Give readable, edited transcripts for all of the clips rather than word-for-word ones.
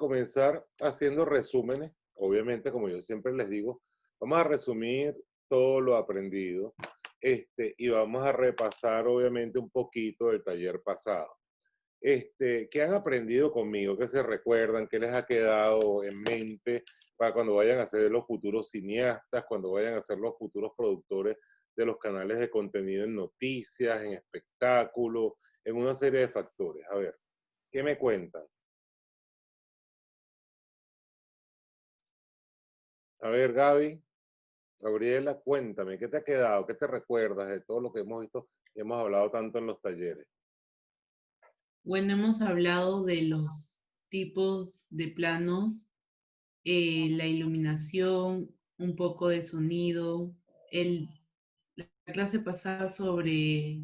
comenzar haciendo resúmenes. Obviamente, como yo siempre les digo, vamos a resumir todo lo aprendido y vamos a repasar obviamente un poquito del taller pasado. ¿Qué han aprendido conmigo? ¿Qué se recuerdan? ¿Qué les ha quedado en mente para cuando vayan a ser los futuros cineastas, cuando vayan a ser los futuros productores de los canales de contenido en noticias, en espectáculos, en una serie de factores? A ver, ¿qué me cuentan? A ver, Gaby, Gabriela, cuéntame, ¿qué te ha quedado? ¿Qué te recuerdas de todo lo que hemos visto y hemos hablado tanto en los talleres? Bueno, hemos hablado de los tipos de planos, la iluminación, un poco de sonido, el, la clase pasada sobre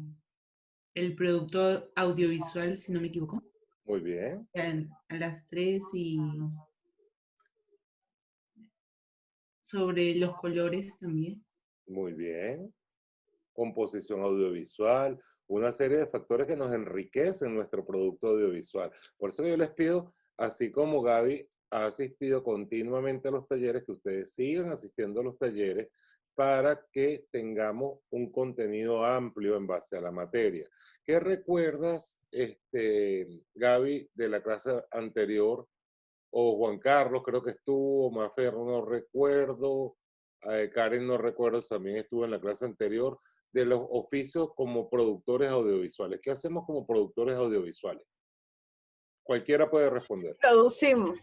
el productor audiovisual, si no me equivoco, Muy bien, a las 3 y sobre los colores también. muy bien. Composición audiovisual, una serie de factores que nos enriquecen nuestro producto audiovisual. Por eso yo les pido, así como Gaby ha asistido continuamente a los talleres, que ustedes sigan asistiendo a los talleres para que tengamos un contenido amplio en base a la materia. ¿Qué recuerdas, Gaby, de la clase anterior? O Juan Carlos, creo que estuvo, Mafer, no recuerdo, Karen, no recuerdo, también estuvo en la clase anterior, de los oficios como productores audiovisuales. ¿Qué hacemos como productores audiovisuales? Cualquiera puede responder. Producimos,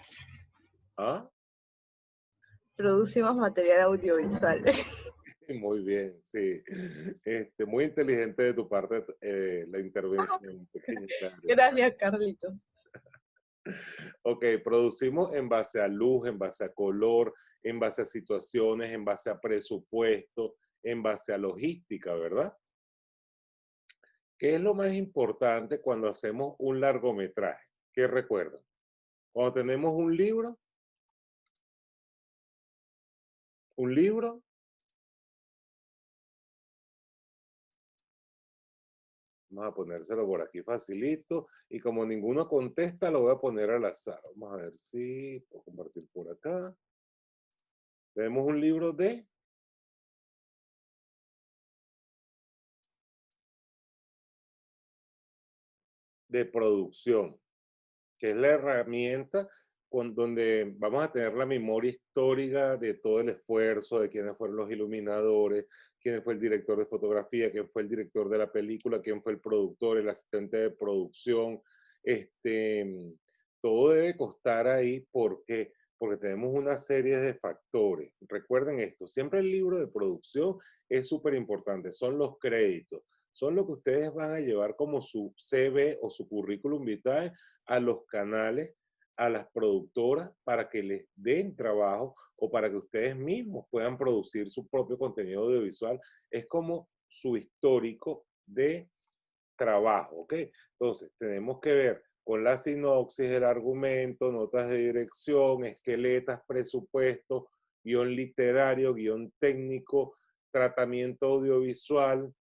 ¿Ah? producimos material audiovisual. Muy bien, sí. Muy inteligente de tu parte la intervención, pequeña Karen. Gracias, Carlitos. Ok, producimos en base a luz, en base a color, en base a situaciones, en base a presupuesto, en base a logística, ¿verdad? ¿Qué es lo más importante cuando hacemos un largometraje? ¿Qué recuerdan? Cuando tenemos un libro, vamos a ponérselo por aquí facilito, y como ninguno contesta, lo voy a poner al azar. Vamos a ver si puedo compartir por acá. Tenemos un libro de producción, que es la herramienta donde vamos a tener la memoria histórica de todo el esfuerzo, de quiénes fueron los iluminadores, quién fue el director de fotografía, quién fue el director de la película, quién fue el productor, el asistente de producción. Todo debe constar ahí porque tenemos una serie de factores. Recuerden esto, siempre el libro de producción es súper importante, son los créditos, son lo que ustedes van a llevar como su CV o su currículum vitae a los canales, a las productoras, para que les den trabajo o para que ustedes mismos puedan producir su propio contenido audiovisual. Es como su histórico de trabajo, ¿ok? Entonces, tenemos que ver con la sinopsis, el argumento, notas de dirección, esqueletas, presupuesto, guión literario, guión técnico, tratamiento audiovisual,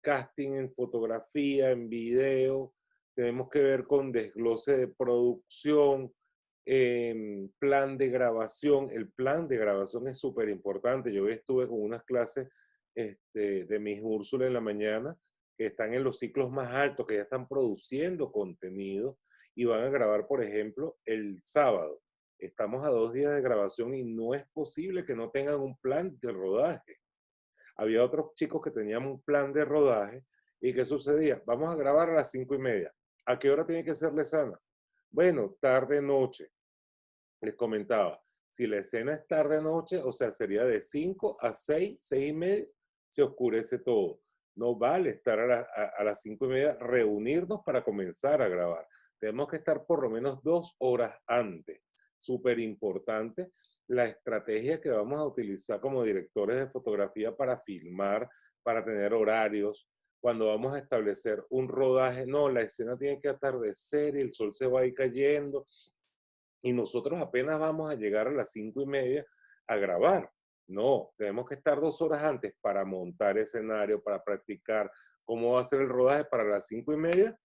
casting en fotografía, en video. Tenemos que ver con desglose de producción, plan de grabación. El plan de grabación es súper importante. Yo hoy estuve con unas clases de Miss Úrsula en la mañana, que están en los ciclos más altos, que ya están produciendo contenido y van a grabar, por ejemplo, el sábado. Estamos a 2 días de grabación y no es posible que no tengan un plan de rodaje. Había otros chicos que tenían un plan de rodaje y ¿qué sucedía? Vamos a grabar a las 5:30. ¿A qué hora tiene que ser la escena? Bueno, tarde noche. Les comentaba, si la escena es tarde noche, o sea, sería de 5 a 6, 6:30, se oscurece todo. No vale estar a las 5:30, reunirnos para comenzar a grabar. Tenemos que estar por lo menos 2 horas antes. Súper importante la estrategia que vamos a utilizar como directores de fotografía para filmar, para tener horarios. Cuando vamos a establecer un rodaje, no, la escena tiene que atardecer y el sol se va a ir cayendo y nosotros apenas vamos a llegar a las 5:30 a grabar. No, tenemos que estar 2 horas antes para montar escenario, para practicar cómo va a ser el rodaje para las 5:30.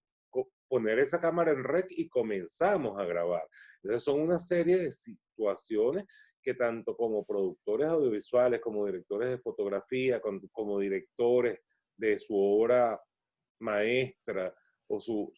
poner esa cámara en rec y comenzamos a grabar. Entonces son una serie de situaciones que tanto como productores audiovisuales, como directores de fotografía, como directores de su obra maestra o su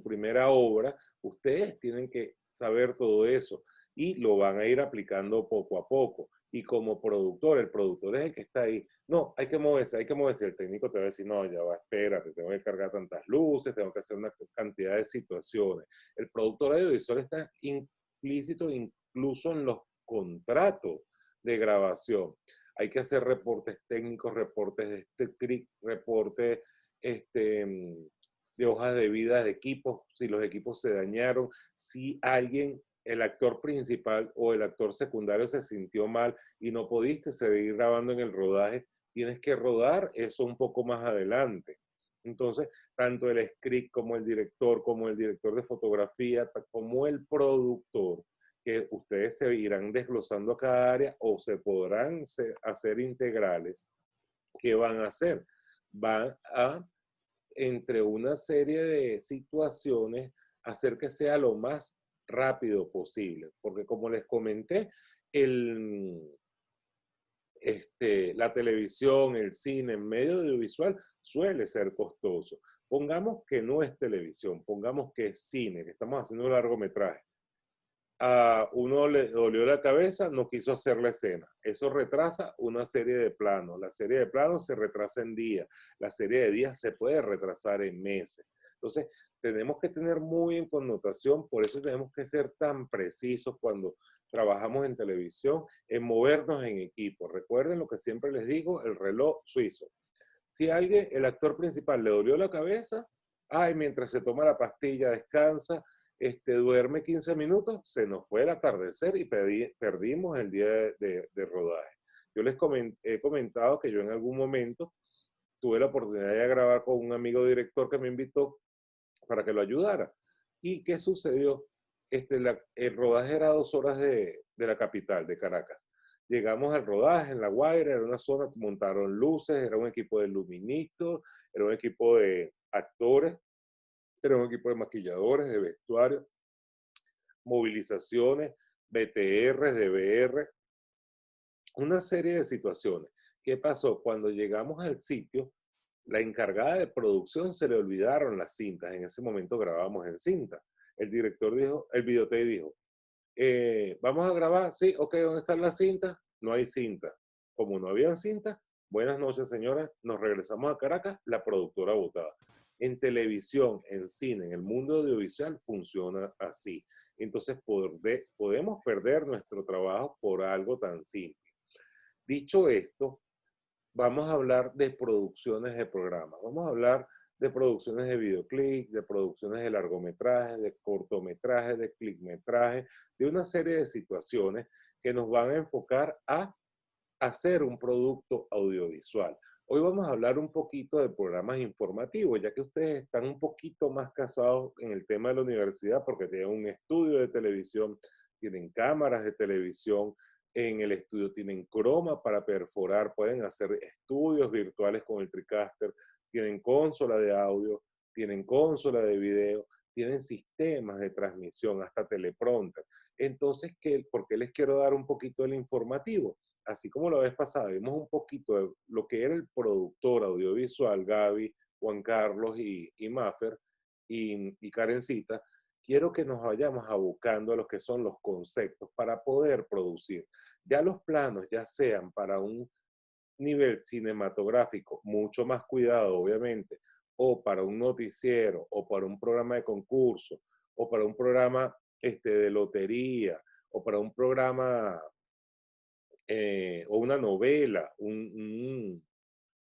primera obra, ustedes tienen que saber todo eso y lo van a ir aplicando poco a poco. Y como productor, el productor es el que está ahí. No, hay que moverse, hay que moverse. El técnico te va a decir, no, ya va, espérate, tengo que cargar tantas luces, tengo que hacer una cantidad de situaciones. El productor audiovisual está implícito incluso en los contratos de grabación. Hay que hacer reportes técnicos, reportes de script, reportes de hojas de vida de equipos, si los equipos se dañaron, si alguien, el actor principal o el actor secundario se sintió mal y no pudiste seguir grabando en el rodaje, tienes que rodar eso un poco más adelante. Entonces, tanto el script como el director de fotografía, como el productor, que ustedes se irán desglosando a cada área o se podrán hacer integrales. ¿Qué van a hacer? Van a, entre una serie de situaciones, hacer que sea lo más rápido posible. Porque como les comenté, la televisión, el cine, el medio audiovisual suele ser costoso. Pongamos que no es televisión, pongamos que es cine, que estamos haciendo un largometraje. A uno le dolió la cabeza, no quiso hacer la escena. Eso retrasa una serie de planos. La serie de planos se retrasa en días. La serie de días se puede retrasar en meses. Entonces, tenemos que tener muy en connotación, por eso tenemos que ser tan precisos cuando trabajamos en televisión, en movernos en equipo. Recuerden lo que siempre les digo, el reloj suizo. Si a alguien, el actor principal, le dolió la cabeza, ay, mientras se toma la pastilla, descansa, duerme 15 minutos, se nos fue el atardecer y perdimos el día de rodaje. Yo les he comentado que yo en algún momento tuve la oportunidad de grabar con un amigo director que me invitó para que lo ayudara. ¿Y qué sucedió? El rodaje era 2 horas de la capital, de Caracas. Llegamos al rodaje en La Guaira, era una zona, montaron luces, era un equipo de luministos, era un equipo de actores, era un equipo de maquilladores, de vestuario, movilizaciones, BTR, DVR, una serie de situaciones. ¿Qué pasó? Cuando llegamos al sitio, la encargada de producción se le olvidaron las cintas. En ese momento grabábamos en cinta. El director dijo, el videotape dijo, ¿vamos a grabar? Sí, ok, ¿dónde están las cintas? No hay cinta. Como no habían cintas, buenas noches, señoras, nos regresamos a Caracas, la productora votada. En televisión, en cine, en el mundo audiovisual funciona así. Entonces podemos perder nuestro trabajo por algo tan simple. Dicho esto, vamos a hablar de producciones de programas. Vamos a hablar de producciones de videoclip, de producciones de largometrajes, de cortometrajes, de clipmetrajes, de una serie de situaciones que nos van a enfocar a hacer un producto audiovisual. Hoy vamos a hablar un poquito de programas informativos, ya que ustedes están un poquito más casados en el tema de la universidad porque tienen un estudio de televisión, tienen cámaras de televisión, en el estudio tienen croma para perforar, pueden hacer estudios virtuales con el TriCaster, tienen consola de audio, tienen consola de video, tienen sistemas de transmisión, hasta teleprompter. Entonces, ¿por qué les quiero dar un poquito del informativo? Así como la vez pasada vimos un poquito de lo que era el productor audiovisual, Gaby, Juan Carlos y Maffer y Karencita, quiero que nos vayamos abocando a lo que son los conceptos para poder producir. Ya los planos, ya sean para un nivel cinematográfico, mucho más cuidado, obviamente, o para un noticiero, o para un programa de concurso, o para un programa de lotería, o para un programa o una novela, un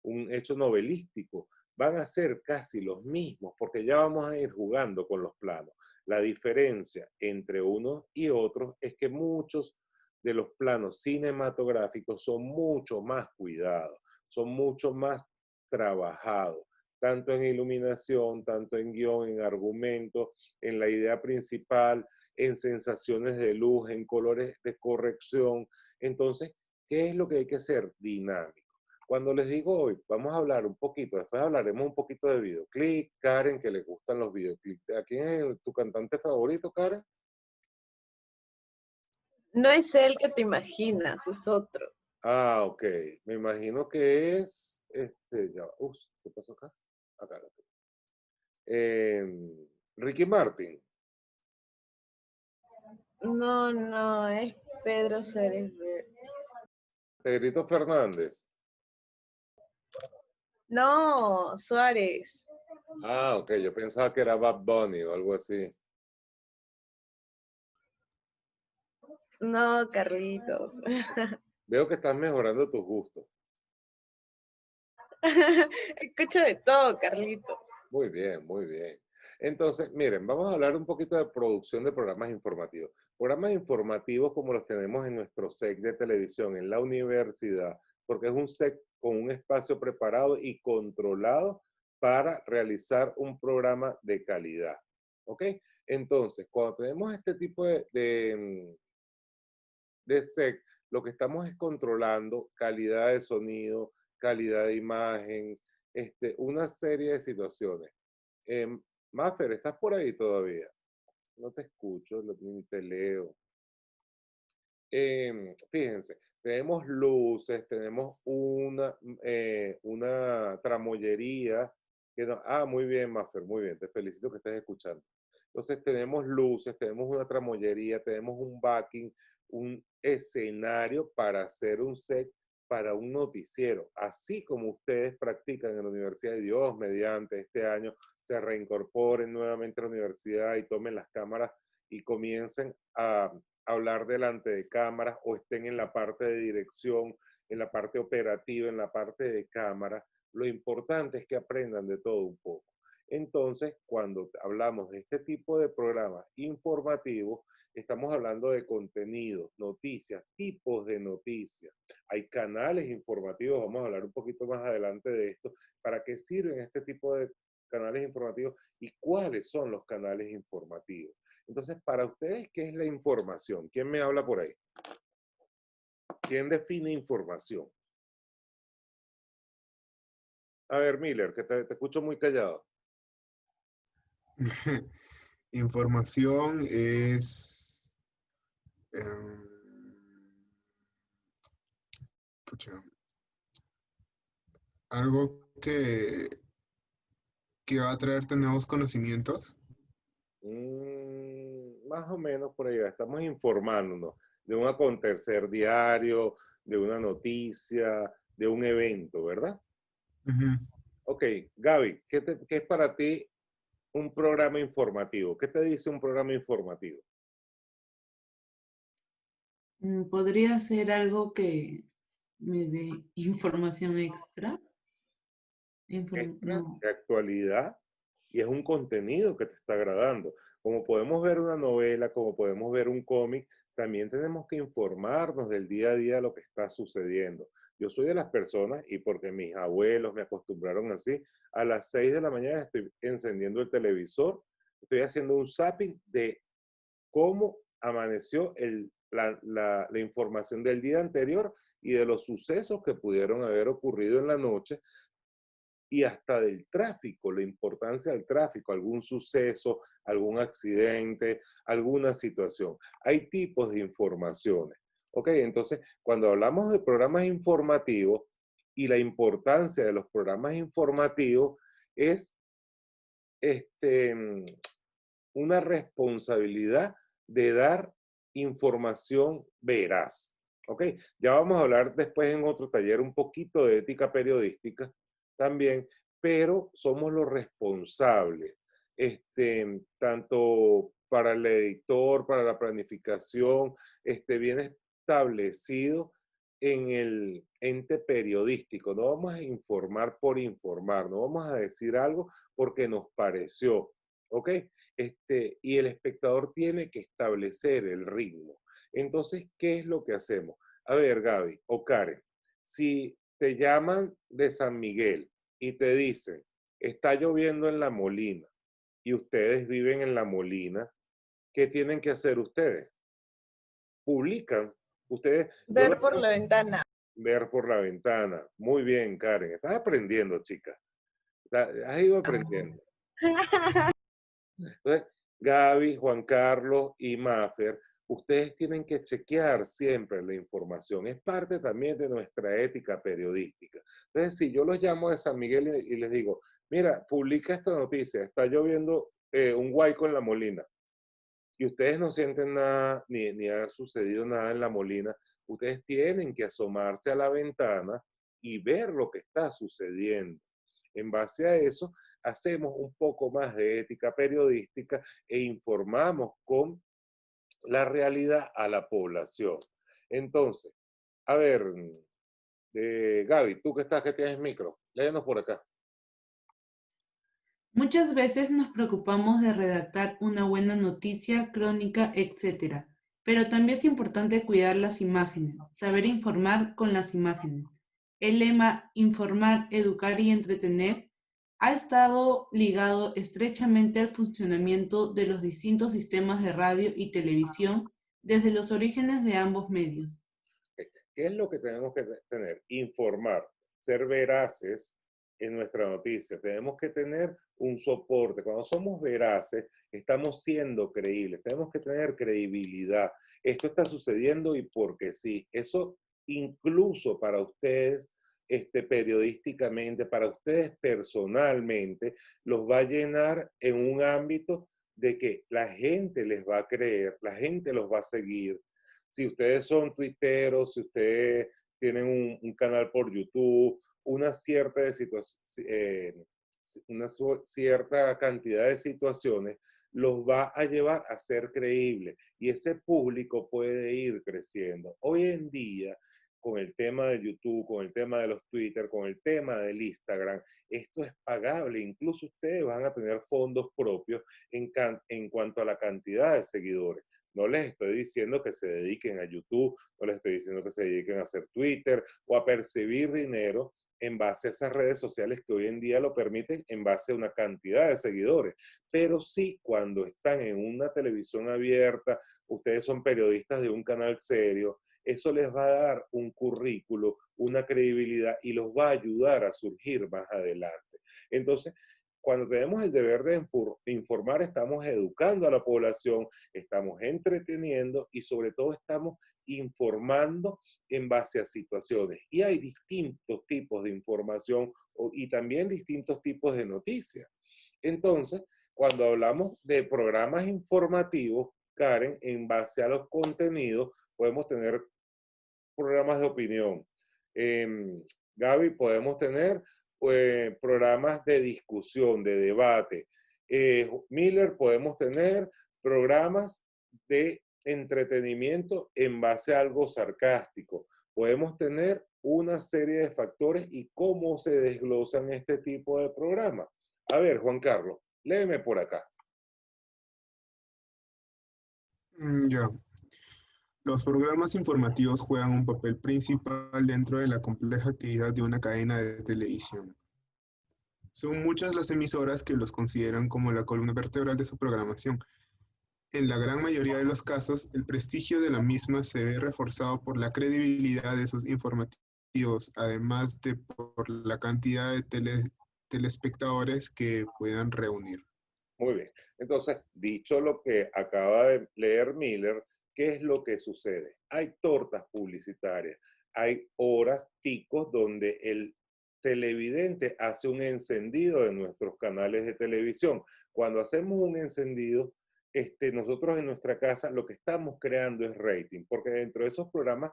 hecho novelístico, van a ser casi los mismos porque ya vamos a ir jugando con los planos. La diferencia entre unos y otros es que muchos de los planos cinematográficos son mucho más cuidados, son mucho más trabajados, tanto en iluminación, tanto en guión, en argumento, en la idea principal, en sensaciones de luz, en colores de corrección. Entonces, ¿qué es lo que hay que hacer? Dinámico. Cuando les digo hoy, vamos a hablar un poquito, después hablaremos un poquito de videoclip. Karen, que le gustan los videoclips. ¿A quién es tu cantante favorito, Karen? No es el que te imaginas, es otro. Ah, ok. Me imagino que es, ¿qué pasó acá? Acá lo tengo. Ricky Martin, No, no, es Pedro Cerebro. Pedrito Fernández. No, Suárez. Ah, ok. Yo pensaba que era Bad Bunny o algo así. No, Carlitos. Veo que estás mejorando tus gustos. Escucho de todo, Carlitos. Muy bien, muy bien. Entonces, miren, vamos a hablar un poquito de producción de programas informativos. Programas informativos como los tenemos en nuestro SEC de televisión, en la universidad, porque es un SEC con un espacio preparado y controlado para realizar un programa de calidad. ¿Ok? Entonces, cuando tenemos este tipo de SEC, lo que estamos es controlando calidad de sonido, calidad de imagen, una serie de situaciones. Maffer, ¿estás por ahí todavía? No te escucho, ni te leo. Fíjense, tenemos luces, tenemos una tramoyería. Muy bien, Maffer, muy bien, te felicito que estés escuchando. Entonces tenemos luces, tenemos una tramoyería, tenemos un backing, un escenario para hacer un set para un noticiero, así como ustedes practican en la Universidad de Dios mediante este año se reincorporen nuevamente a la universidad y tomen las cámaras y comiencen a hablar delante de cámaras o estén en la parte de dirección, en la parte operativa, en la parte de cámara. Lo importante es que aprendan de todo un poco. Entonces, cuando hablamos de este tipo de programas informativos, estamos hablando de contenidos, noticias, tipos de noticias. Hay canales informativos, vamos a hablar un poquito más adelante de esto, para qué sirven este tipo de canales informativos y cuáles son los canales informativos. Entonces, para ustedes, ¿qué es la información? ¿Quién me habla por ahí? ¿Quién define información? A ver, Miller, que te escucho muy callado. Información es pucha, algo que va a traerte nuevos conocimientos. Más o menos por ahí, estamos informándonos de un acontecer diario, de una noticia, de un evento, ¿verdad? Ujú. Ok, Gaby, ¿qué es para ti un programa informativo? ¿Qué te dice un programa informativo? ¿Podría ser algo que me dé información extra? Extra No. de actualidad y es un contenido que te está agradando. Como podemos ver una novela, como podemos ver un cómic, también tenemos que informarnos del día a día de lo que está sucediendo. Yo soy de las personas, y porque mis abuelos me acostumbraron así, a las 6 de la mañana estoy encendiendo el televisor, estoy haciendo un zapping de cómo amaneció la información del día anterior y de los sucesos que pudieron haber ocurrido en la noche y hasta del tráfico, la importancia del tráfico, algún suceso, algún accidente, alguna situación. Hay tipos de informaciones. ¿Ok? Entonces, cuando hablamos de programas informativos y la importancia de los programas informativos es una responsabilidad de dar información veraz. ¿Ok? Ya vamos a hablar después en otro taller un poquito de ética periodística también, pero somos los responsables, tanto para el editor, para la planificación, viene establecido en el ente periodístico. No vamos a informar por informar, no vamos a decir algo porque nos pareció, ¿ok? Y el espectador tiene que establecer el ritmo. Entonces, ¿qué es lo que hacemos? A ver, Gaby o Karen, si te llaman de San Miguel y te dicen, está lloviendo en La Molina y ustedes viven en La Molina, ¿qué tienen que hacer ustedes? Publican. Ustedes, Ver por la ventana. ver por la ventana. Muy bien, Karen. Estás aprendiendo, chica. Has ido aprendiendo. Entonces, Gaby, Juan Carlos y Mafer, ustedes tienen que chequear siempre la información. Es parte también de nuestra ética periodística. Entonces, si yo los llamo de San Miguel y les digo, mira, publica esta noticia, está lloviendo un huaico en La Molina, y ustedes no sienten nada, ni ha sucedido nada en La Molina, ustedes tienen que asomarse a la ventana y ver lo que está sucediendo. En base a eso, hacemos un poco más de ética periodística e informamos con la realidad a la población. Entonces, a ver, Gaby, tú que estás, que tienes micro, léenos por acá. Muchas veces nos preocupamos de redactar una buena noticia, crónica, etc. Pero también es importante cuidar las imágenes, saber informar con las imágenes. El lema informar, educar y entretener ha estado ligado estrechamente al funcionamiento de los distintos sistemas de radio y televisión desde los orígenes de ambos medios. ¿Qué es lo que tenemos que tener? Informar, ser veraces en nuestra noticia. Tenemos que tener un soporte. Cuando somos veraces, estamos siendo creíbles. Tenemos que tener credibilidad. Esto está sucediendo y porque sí. Eso incluso para ustedes, periodísticamente, para ustedes personalmente, los va a llenar en un ámbito de que la gente les va a creer, la gente los va a seguir. Si ustedes son tuiteros, si ustedes tienen un canal por YouTube, una cierta, cierta cantidad de situaciones, los va a llevar a ser creíbles y ese público puede ir creciendo. Hoy en día, con el tema de YouTube, con el tema de los Twitter, con el tema del Instagram, esto es pagable. Incluso ustedes van a tener fondos propios en cuanto a la cantidad de seguidores. No les estoy diciendo que se dediquen a YouTube, no les estoy diciendo que se dediquen a hacer Twitter o a percibir dinero en base a esas redes sociales que hoy en día lo permiten en base a una cantidad de seguidores. Pero sí, cuando están en una televisión abierta, ustedes son periodistas de un canal serio, eso les va a dar un currículo, una credibilidad y los va a ayudar a surgir más adelante. Entonces, cuando tenemos el deber de informar, estamos educando a la población, estamos entreteniendo y sobre todo estamos informando en base a situaciones. Y hay distintos tipos de información y también distintos tipos de noticias. Entonces, cuando hablamos de programas informativos, Karen, en base a los contenidos, podemos tener programas de opinión. Gaby, podemos tener programas de discusión, de debate. Miller, podemos tener programas de entretenimiento en base a algo sarcástico. Podemos tener una serie de factores y cómo se desglosan este tipo de programas. A ver, Juan Carlos, léeme por acá. Ya. Los programas informativos juegan un papel principal dentro de la compleja actividad de una cadena de televisión. Son muchas las emisoras que los consideran como la columna vertebral de su programación. En la gran mayoría de los casos, el prestigio de la misma se ve reforzado por la credibilidad de sus informativos, además de por la cantidad de telespectadores que puedan reunir. Muy bien. Entonces, dicho lo que acaba de leer Miller, ¿qué es lo que sucede? Hay tortas publicitarias, hay horas picos donde el televidente hace un encendido de nuestros canales de televisión. Cuando hacemos un encendido, nosotros en nuestra casa lo que estamos creando es rating, porque dentro de esos programas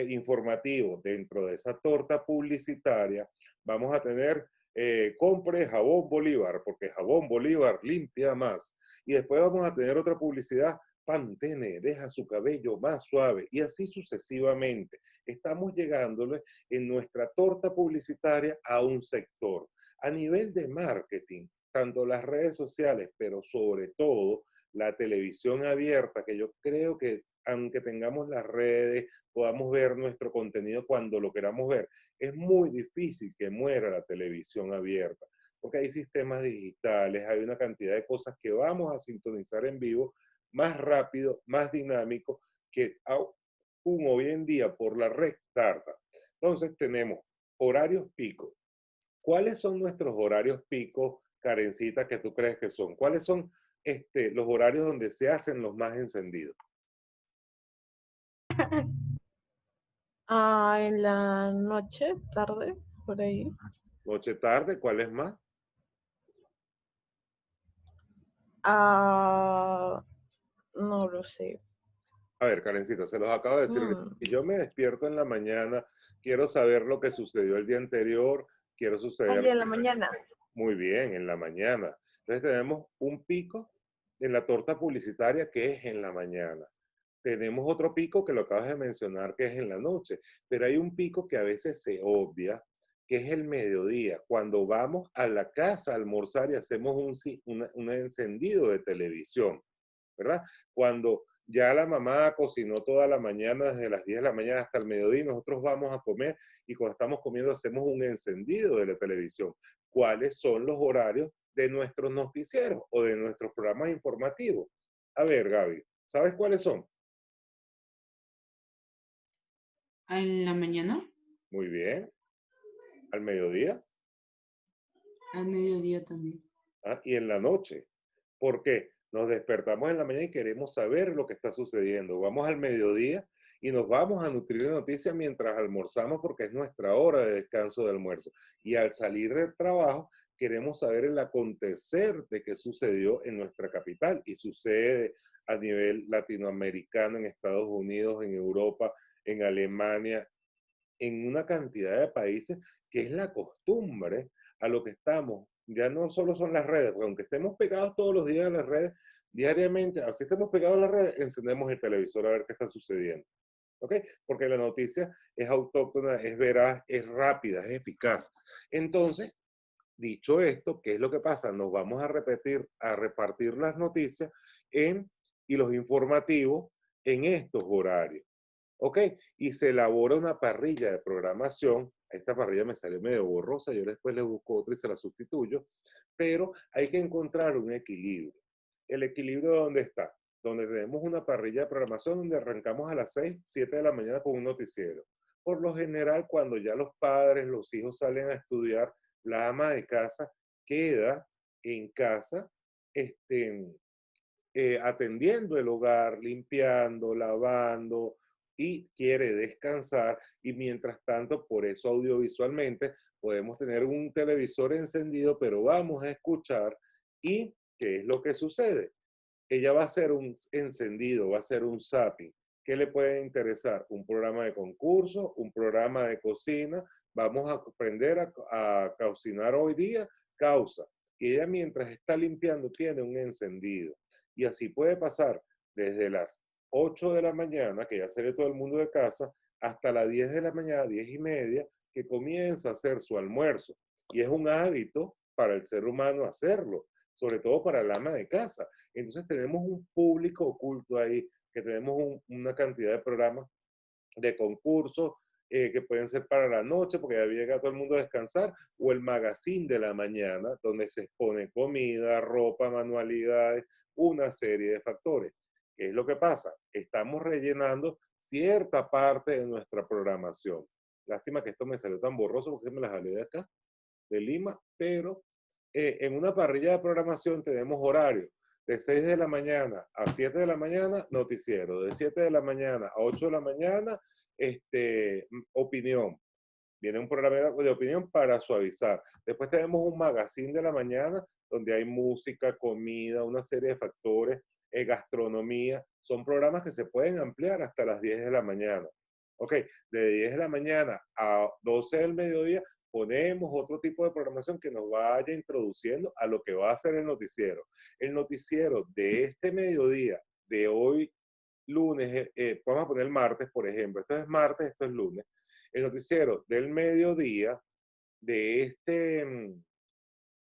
informativos, dentro de esa torta publicitaria, vamos a tener compre jabón Bolívar, porque jabón Bolívar limpia más. Y después vamos a tener otra publicidad, Pantene, deja su cabello más suave, y así sucesivamente. Estamos llegándole en nuestra torta publicitaria a un sector. A nivel de marketing, tanto las redes sociales, pero sobre todo la televisión abierta, que yo creo que aunque tengamos las redes, podamos ver nuestro contenido cuando lo queramos ver. Es muy difícil que muera la televisión abierta, porque hay sistemas digitales, hay una cantidad de cosas que vamos a sintonizar en vivo más rápido, más dinámico, que aún hoy en día por la red tarda. Entonces tenemos horarios pico. ¿Cuáles son nuestros horarios pico, Karencita, que tú crees que son? ¿Cuáles son los horarios donde se hacen los más encendidos? En la noche, tarde, por ahí. Noche, tarde, ¿cuál es más? No lo sé. A ver, Karencita, se los acabo de decir. Si yo me despierto en la mañana, quiero saber lo que sucedió el día anterior, quiero suceder... En la mañana. Muy bien, en la mañana. Entonces tenemos un pico en la torta publicitaria que es en la mañana. Tenemos otro pico que lo acabas de mencionar que es en la noche, pero hay un pico que a veces se obvia, que es el mediodía, cuando vamos a la casa a almorzar y hacemos un encendido de televisión, ¿verdad? Cuando ya la mamá cocinó toda la mañana, desde las 10 de la mañana hasta el mediodía, y nosotros vamos a comer y cuando estamos comiendo hacemos un encendido de la televisión. ¿Cuáles son los horarios de nuestros noticieros o de nuestros programas informativos? A ver, Gaby, ¿sabes cuáles son? ¿En la mañana? Muy bien. ¿Al mediodía? Al mediodía también. Y en la noche. ¿Por qué? Nos despertamos en la mañana y queremos saber lo que está sucediendo. Vamos al mediodía y nos vamos a nutrir de noticias mientras almorzamos porque es nuestra hora de descanso de almuerzo. Y al salir del trabajo queremos saber el acontecer de qué sucedió en nuestra capital y sucede a nivel latinoamericano, en Estados Unidos, en Europa, en Alemania, en una cantidad de países que es la costumbre a lo que estamos. Ya no solo son las redes, porque aunque estemos pegados todos los días a las redes, diariamente, así estemos pegados a las redes, encendemos el televisor a ver qué está sucediendo. ¿Ok? Porque la noticia es autóctona, es veraz, es rápida, es eficaz. Entonces, dicho esto, ¿qué es lo que pasa? Nos vamos a repartir las noticias y los informativos en estos horarios. ¿Ok? Y se elabora una parrilla de programación. Esta parrilla me salió medio borrosa, yo después le busco otra y se la sustituyo, pero hay que encontrar un equilibrio. ¿El equilibrio dónde está? Donde tenemos una parrilla de programación donde arrancamos a las 6, 7 de la mañana con un noticiero. Por lo general, cuando ya los padres, los hijos salen a estudiar, la ama de casa queda en casa, atendiendo el hogar, limpiando, lavando y quiere descansar y mientras tanto, por eso audiovisualmente podemos tener un televisor encendido, pero vamos a escuchar y ¿qué es lo que sucede? Ella va a hacer un encendido, va a hacer un zapping. ¿Qué le puede interesar? Un programa de concurso, un programa de cocina. Vamos a aprender a cocinar hoy día, causa. Y ella mientras está limpiando tiene un encendido. Y así puede pasar desde las 8 de la mañana, que ya sale todo el mundo de casa, hasta las 10 de la mañana, 10 y media, que comienza a hacer su almuerzo. Y es un hábito para el ser humano hacerlo, sobre todo para el ama de casa. Entonces tenemos un público oculto ahí, que tenemos una cantidad de programas de concursos que pueden ser para la noche, porque ya llega todo el mundo a descansar, o el magazine de la mañana, donde se expone comida, ropa, manualidades, una serie de factores. ¿Qué es lo que pasa? Estamos rellenando cierta parte de nuestra programación. Lástima que esto me salió tan borroso porque me las jalé de acá, de Lima, pero en una parrilla de programación tenemos horarios de 6 de la mañana a 7 de la mañana, noticiero. De 7 de la mañana a 8 de la mañana, opinión. Viene un programa de opinión para suavizar. Después tenemos un magazine de la mañana donde hay música, comida, una serie de factores, gastronomía. Son programas que se pueden ampliar hasta las 10 de la mañana. Ok, de 10 de la mañana a 12 del mediodía ponemos otro tipo de programación que nos vaya introduciendo a lo que va a ser el noticiero. El noticiero de este mediodía, de hoy lunes, vamos a poner martes, por ejemplo. Esto es martes, esto es lunes. El noticiero del mediodía de este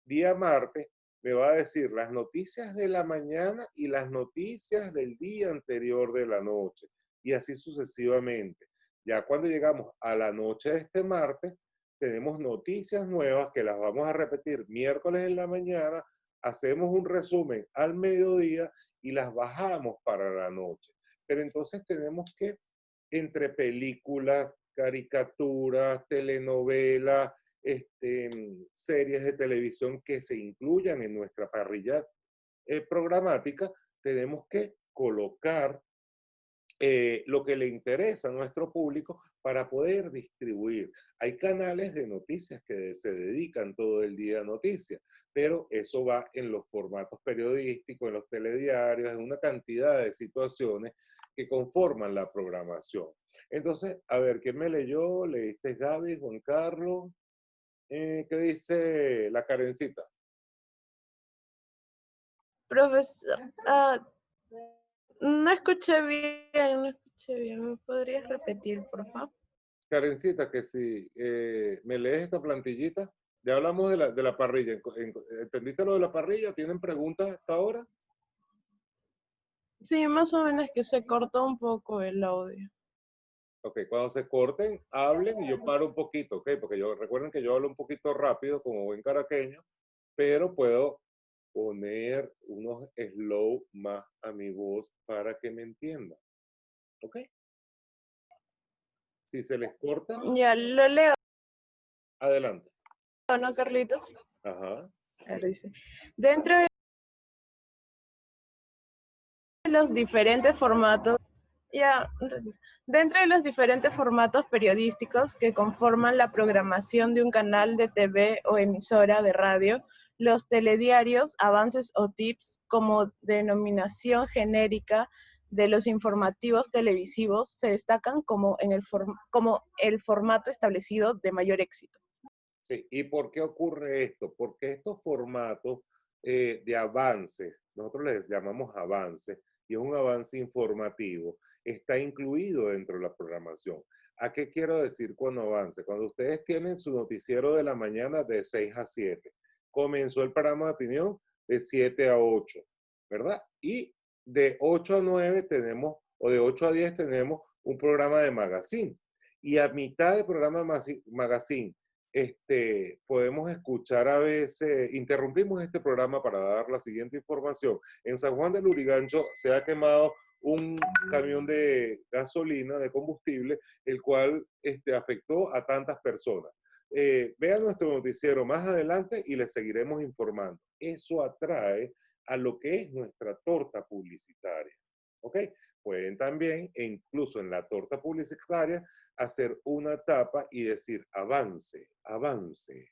día martes me va a decir las noticias de la mañana y las noticias del día anterior de la noche. Y así sucesivamente. Ya cuando llegamos a la noche de este martes, tenemos noticias nuevas que las vamos a repetir miércoles en la mañana, hacemos un resumen al mediodía y las bajamos para la noche. Pero entonces tenemos que, entre películas, caricaturas, telenovelas, series de televisión que se incluyan en nuestra parrilla programática, tenemos que colocar lo que le interesa a nuestro público para poder distribuir. Hay canales de noticias que se dedican todo el día a noticias, pero eso va en los formatos periodísticos, en los telediarios, en una cantidad de situaciones que conforman la programación. Entonces, a ver, ¿quién me leyó? ¿Leíste Gaby, Juan Carlos? ¿Qué dice la Karencita? Profesor, no escuché bien, ¿me podrías repetir, por favor? Karencita, que si me lees esta plantillita, ya hablamos de la parrilla. ¿Entendiste lo de la parrilla? ¿Tienen preguntas hasta ahora? Sí, más o menos que se cortó un poco el audio. Ok, cuando se corten, hablen y yo paro un poquito, ok, porque recuerden que yo hablo un poquito rápido como buen caraqueño, pero puedo poner unos slow más a mi voz para que me entiendan, ok. Si se les corta, Ya, lo leo, adelante. ¿no, Carlitos? Ajá. A ver, dice, dentro de los diferentes formatos, dentro de los diferentes formatos periodísticos que conforman la programación de un canal de TV o emisora de radio, los telediarios, avances o tips, como denominación genérica de los informativos televisivos, se destacan como el formato establecido de mayor éxito. Sí, ¿y por qué ocurre esto? Porque estos formatos de avances, nosotros les llamamos avances, y es un avance informativo, está incluido dentro de la programación. ¿A qué quiero decir con avance? Cuando ustedes tienen su noticiero de la mañana de 6 a 7, comenzó el programa de opinión de 7 a 8, ¿verdad? Y de 8 a 9 tenemos, o de 8 a 10 tenemos un programa de magazine. Y a mitad del programa magazine, podemos escuchar a veces, interrumpimos este programa para dar la siguiente información. En San Juan del Lurigancho se ha quemado un camión de gasolina, de combustible, el cual afectó a tantas personas. Vean nuestro noticiero más adelante y les seguiremos informando. Eso atrae a lo que es nuestra torta publicitaria. ¿Ok? Pueden también, e incluso en la torta publicitaria, hacer una tapa y decir avance, avance.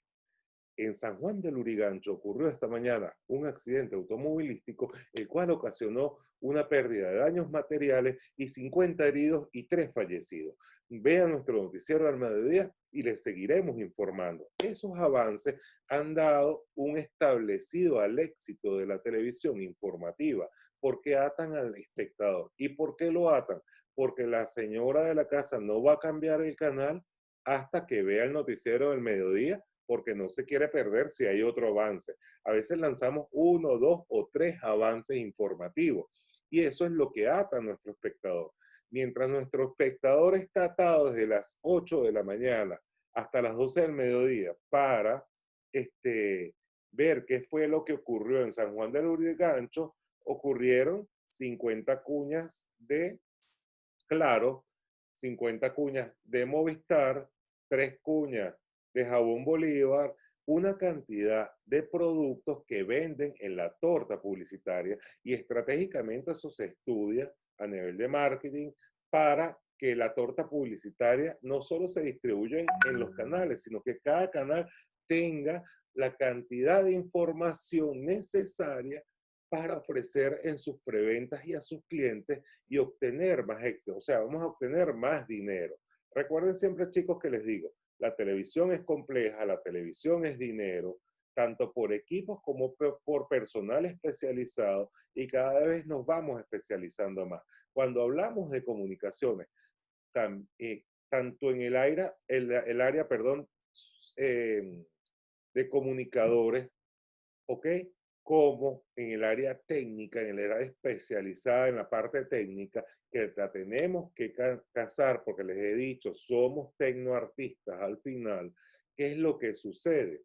En San Juan del Lurigancho ocurrió esta mañana un accidente automovilístico, el cual ocasionó una pérdida de daños materiales y 50 heridos y 3 fallecidos. Vean nuestro noticiero al mediodía y les seguiremos informando. Esos avances han dado un establecido al éxito de la televisión informativa, porque atan al espectador. ¿Y por qué lo atan? Porque la señora de la casa no va a cambiar el canal hasta que vea el noticiero del mediodía, porque no se quiere perder si hay otro avance. A veces lanzamos 1, 2 o 3 avances informativos y eso es lo que ata a nuestro espectador. Mientras nuestro espectador está atado desde las 8 de la mañana hasta las 12 del mediodía para ver qué fue lo que ocurrió en San Juan del Lurigancho, ocurrieron 50 cuñas de Claro, 50 cuñas de Movistar, 3 cuñas de Jabón Bolívar, una cantidad de productos que venden en la torta publicitaria y estratégicamente eso se estudia a nivel de marketing para que la torta publicitaria no solo se distribuya en los canales, sino que cada canal tenga la cantidad de información necesaria para ofrecer en sus preventas y a sus clientes y obtener más éxito. O sea, vamos a obtener más dinero. Recuerden siempre, chicos, que les digo, la televisión es compleja, la televisión es dinero, tanto por equipos como por personal especializado, y cada vez nos vamos especializando más. Cuando hablamos de comunicaciones, tanto en el área, de comunicadores, ¿ok? Como en el área técnica, en el área especializada en la parte técnica, que la tenemos que casar, porque les he dicho, somos tecnoartistas al final. ¿Qué es lo que sucede?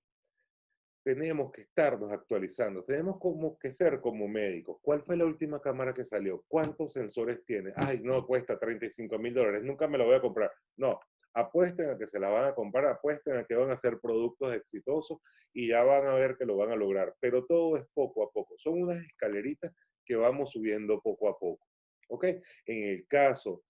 Tenemos que estarnos actualizando, tenemos como que ser como médicos. ¿Cuál fue la última cámara que salió? ¿Cuántos sensores tiene? Ay, no, cuesta $35,000, nunca me lo voy a comprar. No, apuesten a que se la van a comprar, apuesten a que van a hacer productos exitosos y ya van a ver que lo van a lograr. Pero todo es poco a poco. Son unas escaleritas que vamos subiendo poco a poco. ¿Ok? En el caso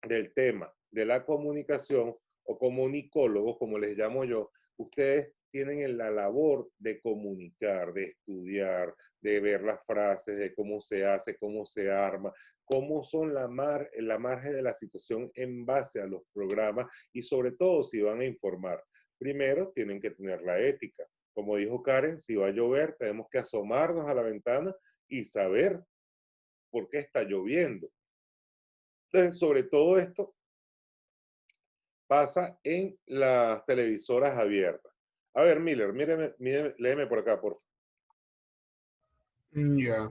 del tema de la comunicación o comunicólogos, como les llamo yo, ustedes tienen la labor de comunicar, de estudiar, de ver las frases, de cómo se hace, cómo se arma, cómo son la margen de la situación en base a los programas y sobre todo si van a informar. Primero tienen que tener la ética. Como dijo Karen, si va a llover, tenemos que asomarnos a la ventana y saber por qué está lloviendo. Entonces, sobre todo esto pasa en las televisoras abiertas. A ver, Miller, léeme por acá, por favor. Ya.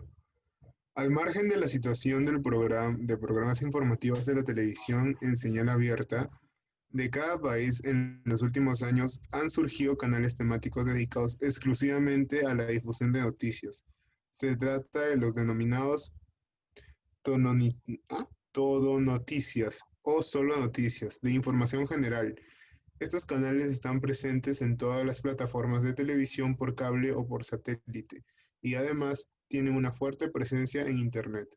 Al margen de la situación de programas informativos de la televisión en señal abierta, de cada país en los últimos años han surgido canales temáticos dedicados exclusivamente a la difusión de noticias. Se trata de los denominados tononi- todo noticias o solo noticias de información general. Estos canales están presentes en todas las plataformas de televisión por cable o por satélite y además tienen una fuerte presencia en Internet.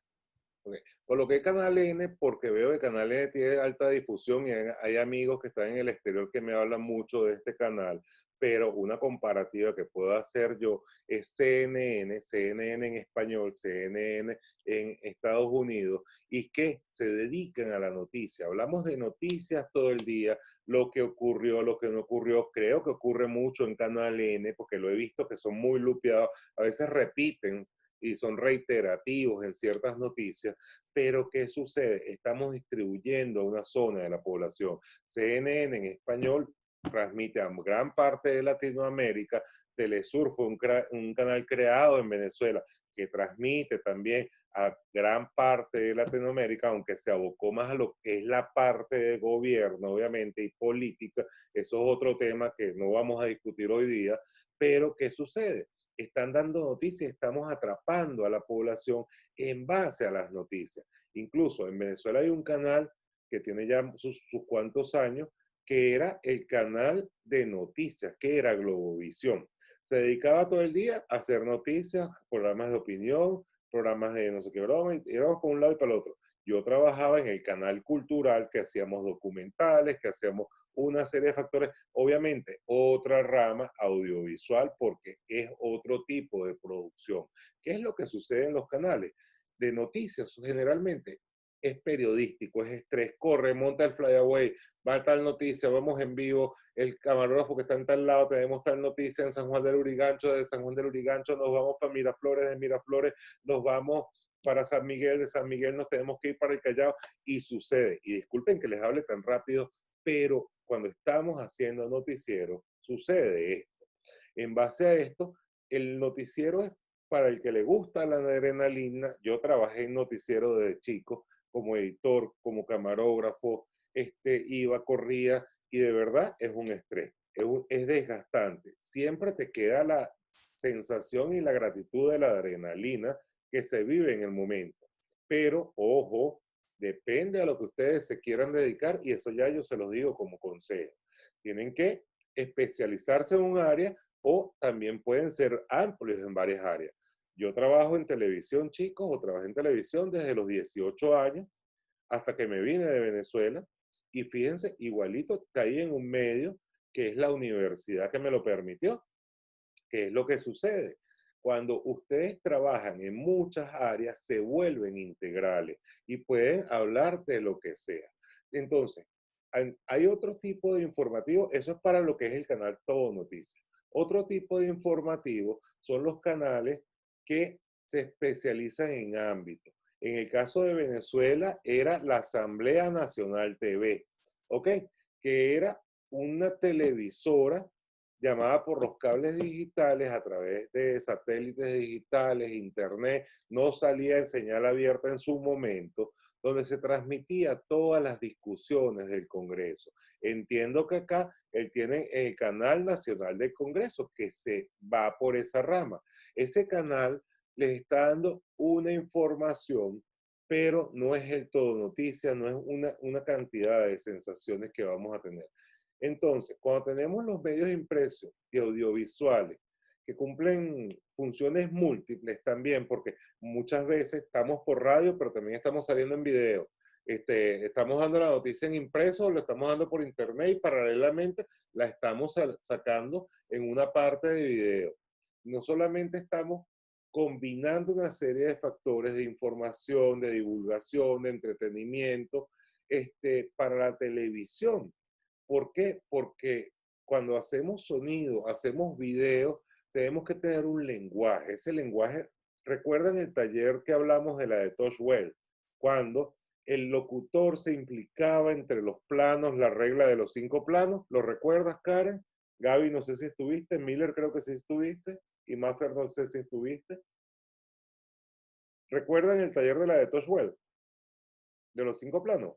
Okay. Coloqué Canal N porque veo que Canal N tiene alta difusión y hay amigos que están en el exterior que me hablan mucho de este canal, pero una comparativa que puedo hacer yo es CNN, CNN en español, CNN en Estados Unidos, y que se dedican a la noticia. Hablamos de noticias todo el día, lo que ocurrió, lo que no ocurrió. Creo que ocurre mucho en Canal N porque lo he visto que son muy lupeados, a veces repiten y son reiterativos en ciertas noticias, pero ¿qué sucede? Estamos distribuyendo a una zona de la población. CNN en español transmite a gran parte de Latinoamérica, Telesur fue un canal creado en Venezuela que transmite también a gran parte de Latinoamérica, aunque se abocó más a lo que es la parte de gobierno, obviamente, y política. Eso es otro tema que no vamos a discutir hoy día, pero ¿qué sucede? Están dando noticias, estamos atrapando a la población en base a las noticias. Incluso en Venezuela hay un canal que tiene ya sus cuantos años, que era el canal de noticias, que era Globovisión. Se dedicaba todo el día a hacer noticias, programas de opinión, programas de no sé qué broma, y íbamos por un lado y para el otro. Yo trabajaba en el canal cultural, que hacíamos documentales, que hacíamos una serie de factores, obviamente otra rama audiovisual porque es otro tipo de producción. ¿Qué es lo que sucede en los canales de noticias? Generalmente es periodístico, es estrés, corre, monta el flyaway, va a tal noticia, vamos en vivo, el camarógrafo que está en tal lado, tenemos tal noticia en San Juan del Urigancho, de San Juan del Urigancho nos vamos para Miraflores, de Miraflores nos vamos para San Miguel, de San Miguel nos tenemos que ir para el Callao, y sucede, y disculpen que les hable tan rápido, pero cuando estamos haciendo noticiero, sucede esto. En base a esto, el noticiero es para el que le gusta la adrenalina. Yo trabajé en noticiero desde chico, como editor, como camarógrafo, iba, corría, y de verdad es un estrés, es desgastante. Siempre te queda la sensación y la gratitud de la adrenalina que se vive en el momento. Pero, ojo, depende a lo que ustedes se quieran dedicar y eso ya yo se los digo como consejo. Tienen que especializarse en un área o también pueden ser amplios en varias áreas. Yo trabajo en televisión, chicos, o trabajé en televisión desde los 18 años hasta que me vine de Venezuela y fíjense, igualito caí en un medio que es la universidad que me lo permitió. ¿Qué es lo que sucede? Cuando ustedes trabajan en muchas áreas, se vuelven integrales y pueden hablar de lo que sea. Entonces, hay otro tipo de informativo, eso es para lo que es el canal Todo Noticias. Otro tipo de informativo son los canales que se especializan en ámbitos. En el caso de Venezuela era la Asamblea Nacional TV, ¿ok? Que era una televisora llamada por los cables digitales a través de satélites digitales, internet, no salía en señal abierta en su momento, donde se transmitía todas las discusiones del Congreso. Entiendo que acá él tiene el Canal Nacional del Congreso, que se va por esa rama. Ese canal les está dando una información pero no es el todo noticia, no es una cantidad de sensaciones que vamos a tener. Entonces, cuando tenemos los medios impresos y audiovisuales que cumplen funciones múltiples también, porque muchas veces estamos por radio, pero también estamos saliendo en video. Estamos dando la noticia en impreso, lo estamos dando por internet y paralelamente la estamos sacando en una parte de video. No solamente estamos combinando una serie de factores de información, de divulgación, de entretenimiento, para la televisión. ¿Por qué? Porque cuando hacemos sonido, hacemos video, tenemos que tener un lenguaje. Ese lenguaje, ¿recuerdan el taller que hablamos de la de Toshwell? Cuando el locutor se implicaba entre los planos, la regla de los 5 planos. ¿Lo recuerdas, Karen? Gaby, no sé si estuviste. Miller, creo que sí estuviste. Y Maffer, no sé si estuviste. ¿Recuerdan el taller de la de Toshwell? De los 5 planos.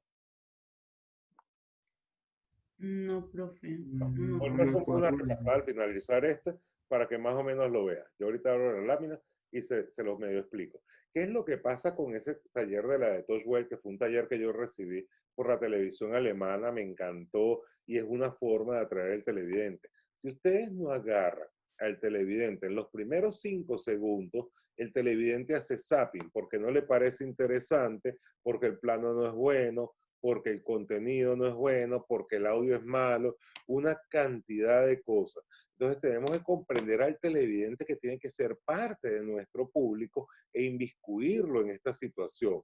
No, profe. Ahorita hacemos una repasada al finalizar para que más o menos lo veas. Yo ahorita abro la lámina y se los medio explico. ¿Qué es lo que pasa con ese taller de la de Toshwell, que fue un taller que yo recibí por la televisión alemana? Me encantó y es una forma de atraer al televidente. Si ustedes no agarran al televidente en los primeros 5 segundos, el televidente hace zapping porque no le parece interesante, porque el plano no es bueno, porque el contenido no es bueno, porque el audio es malo, una cantidad de cosas. Entonces tenemos que comprender al televidente que tiene que ser parte de nuestro público e inmiscuirlo en esta situación.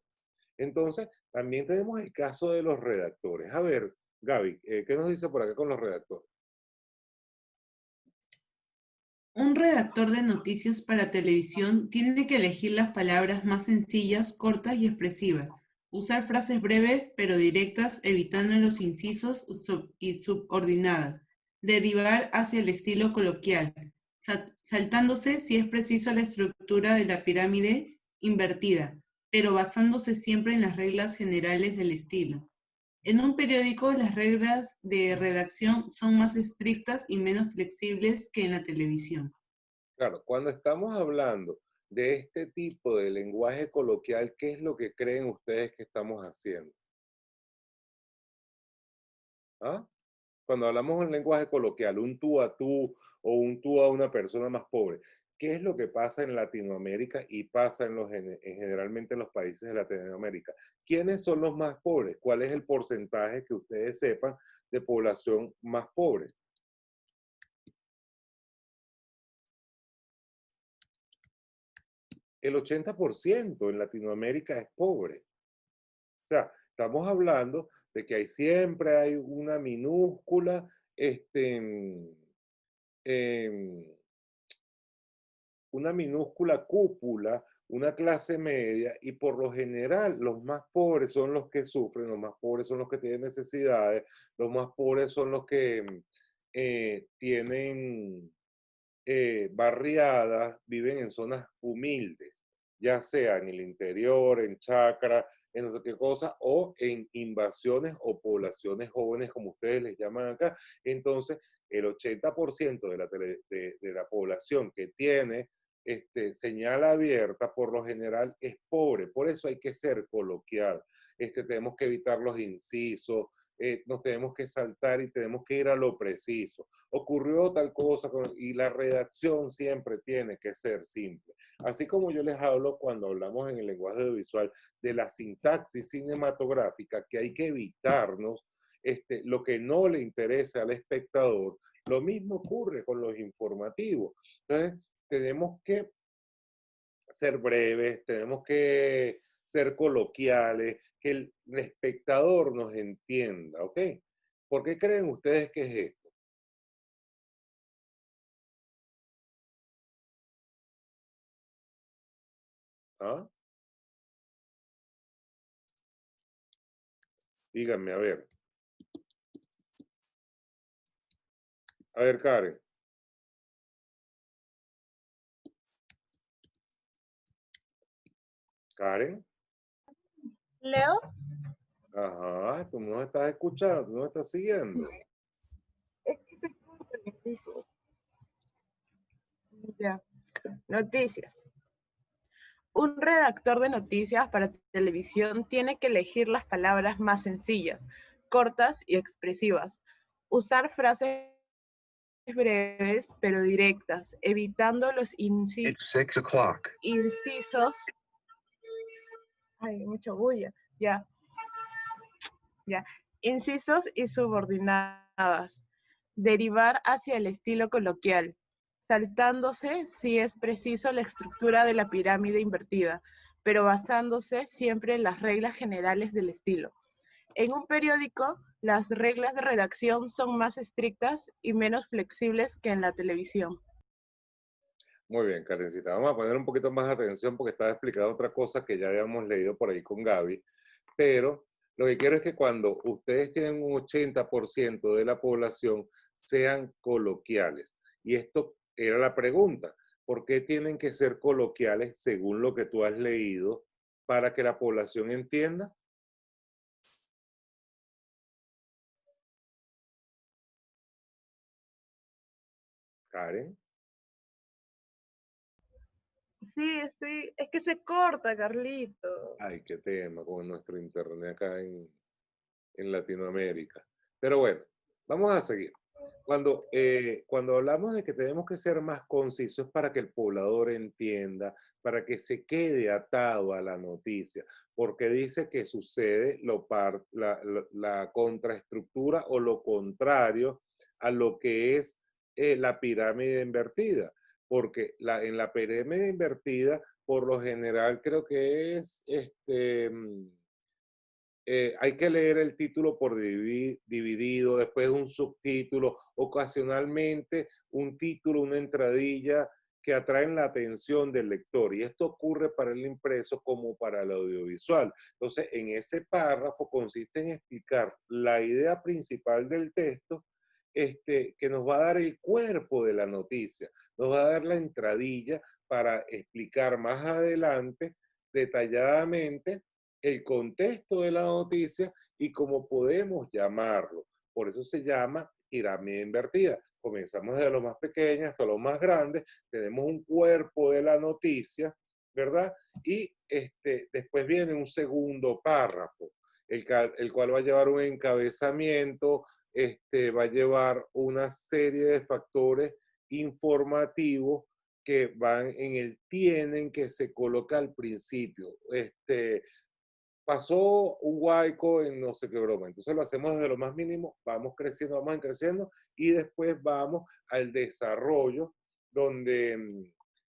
Entonces, también tenemos el caso de los redactores. A ver, Gaby, ¿qué nos dice por acá con los redactores? Un redactor de noticias para televisión tiene que elegir las palabras más sencillas, cortas y expresivas. Usar frases breves pero directas, evitando los incisos y subordinadas. Derivar hacia el estilo coloquial, saltándose si es preciso la estructura de la pirámide invertida, pero basándose siempre en las reglas generales del estilo. En un periódico, las reglas de redacción son más estrictas y menos flexibles que en la televisión. Claro, cuando estamos hablando de este tipo de lenguaje coloquial, ¿qué es lo que creen ustedes que estamos haciendo? ¿Ah? Cuando hablamos en lenguaje coloquial, un tú a tú o un tú a una persona más pobre, ¿qué es lo que pasa en Latinoamérica y pasa generalmente en los países de Latinoamérica? ¿Quiénes son los más pobres? ¿Cuál es el porcentaje que ustedes sepan de población más pobre? El 80% en Latinoamérica es pobre. O sea, estamos hablando de que siempre hay una minúscula, una minúscula cúpula, una clase media, y por lo general los más pobres son los que sufren, los más pobres son los que tienen necesidades, los más pobres son los que tienen barriadas, viven en zonas humildes, ya sea en el interior, en chacra, en no sé qué cosa, o en invasiones o poblaciones jóvenes, como ustedes les llaman acá. Entonces, el 80% de la población que tiene señal abierta, por lo general, es pobre. Por eso hay que ser coloquial. Tenemos que evitar los incisos, nos tenemos que saltar y tenemos que ir a lo preciso. Ocurrió tal cosa y la redacción siempre tiene que ser simple. Así como yo les hablo cuando hablamos en el lenguaje audiovisual de la sintaxis cinematográfica, que hay que evitarnos lo que no le interesa al espectador. Lo mismo ocurre con los informativos. Entonces, tenemos que ser breves, tenemos que ser coloquiales, que el espectador nos entienda, ¿ok? ¿Por qué creen ustedes que es esto? ¿Ah? Díganme, a ver. A ver, Karen. Karen. Leo. Ajá, tú no estás escuchando, tú no estás siguiendo. Es que estoy con primitivos. Ya. Noticias. Un redactor de noticias para televisión tiene que elegir las palabras más sencillas, cortas y expresivas. Usar frases breves pero directas, evitando los It's 6 o'clock. incisos. Ay, mucho bulla. Ya. Incisos y subordinadas. Derivar hacia el estilo coloquial, saltándose si es preciso la estructura de la pirámide invertida, pero basándose siempre en las reglas generales del estilo. En un periódico, las reglas de redacción son más estrictas y menos flexibles que en la televisión. Muy bien, Karencita. Vamos a poner un poquito más atención porque estaba explicando otra cosa que ya habíamos leído por ahí con Gaby, pero lo que quiero es que cuando ustedes tienen un 80% de la población sean coloquiales. Y esto era la pregunta. ¿Por qué tienen que ser coloquiales según lo que tú has leído para que la población entienda? Karen. Sí, es que se corta, Carlito. Ay, qué tema con nuestro internet acá en Latinoamérica. Pero bueno, vamos a seguir. Cuando hablamos de que tenemos que ser más concisos para que el poblador entienda, para que se quede atado a la noticia, porque dice que sucede la contraestructura o lo contrario a lo que es la pirámide invertida, porque en la pirámide invertida, por lo general creo que es hay que leer el título por dividido, después un subtítulo, ocasionalmente un título, una entradilla que atraen la atención del lector. Y esto ocurre para el impreso como para el audiovisual. Entonces, en ese párrafo consiste en explicar la idea principal del texto, que nos va a dar el cuerpo de la noticia, nos va a dar la entradilla para explicar más adelante detalladamente el contexto de la noticia y cómo podemos llamarlo. Por eso se llama pirámide invertida. Comenzamos desde lo más pequeño hasta lo más grande. Tenemos un cuerpo de la noticia, ¿verdad? Y después viene un segundo párrafo, el cual va a llevar un encabezamiento, va a llevar una serie de factores informativos que van en el tienen que se coloca al principio. Pasó un huaico en no sé qué broma. Entonces lo hacemos desde lo más mínimo, vamos creciendo y después vamos al desarrollo donde,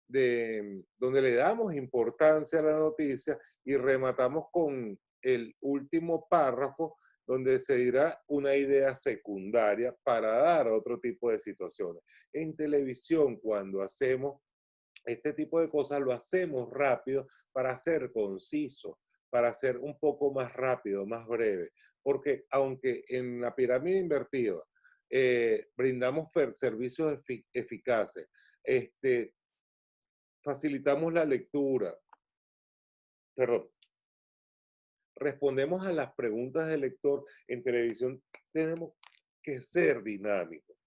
donde le damos importancia a la noticia y rematamos con el último párrafo donde se dirá una idea secundaria para dar otro tipo de situaciones. En televisión, cuando hacemos este tipo de cosas, lo hacemos rápido para ser conciso, para ser un poco más rápido, más breve. Porque aunque en la pirámide invertida brindamos servicios eficaces, facilitamos la lectura, perdón, respondemos a las preguntas del lector, en televisión tenemos que ser dinámicos.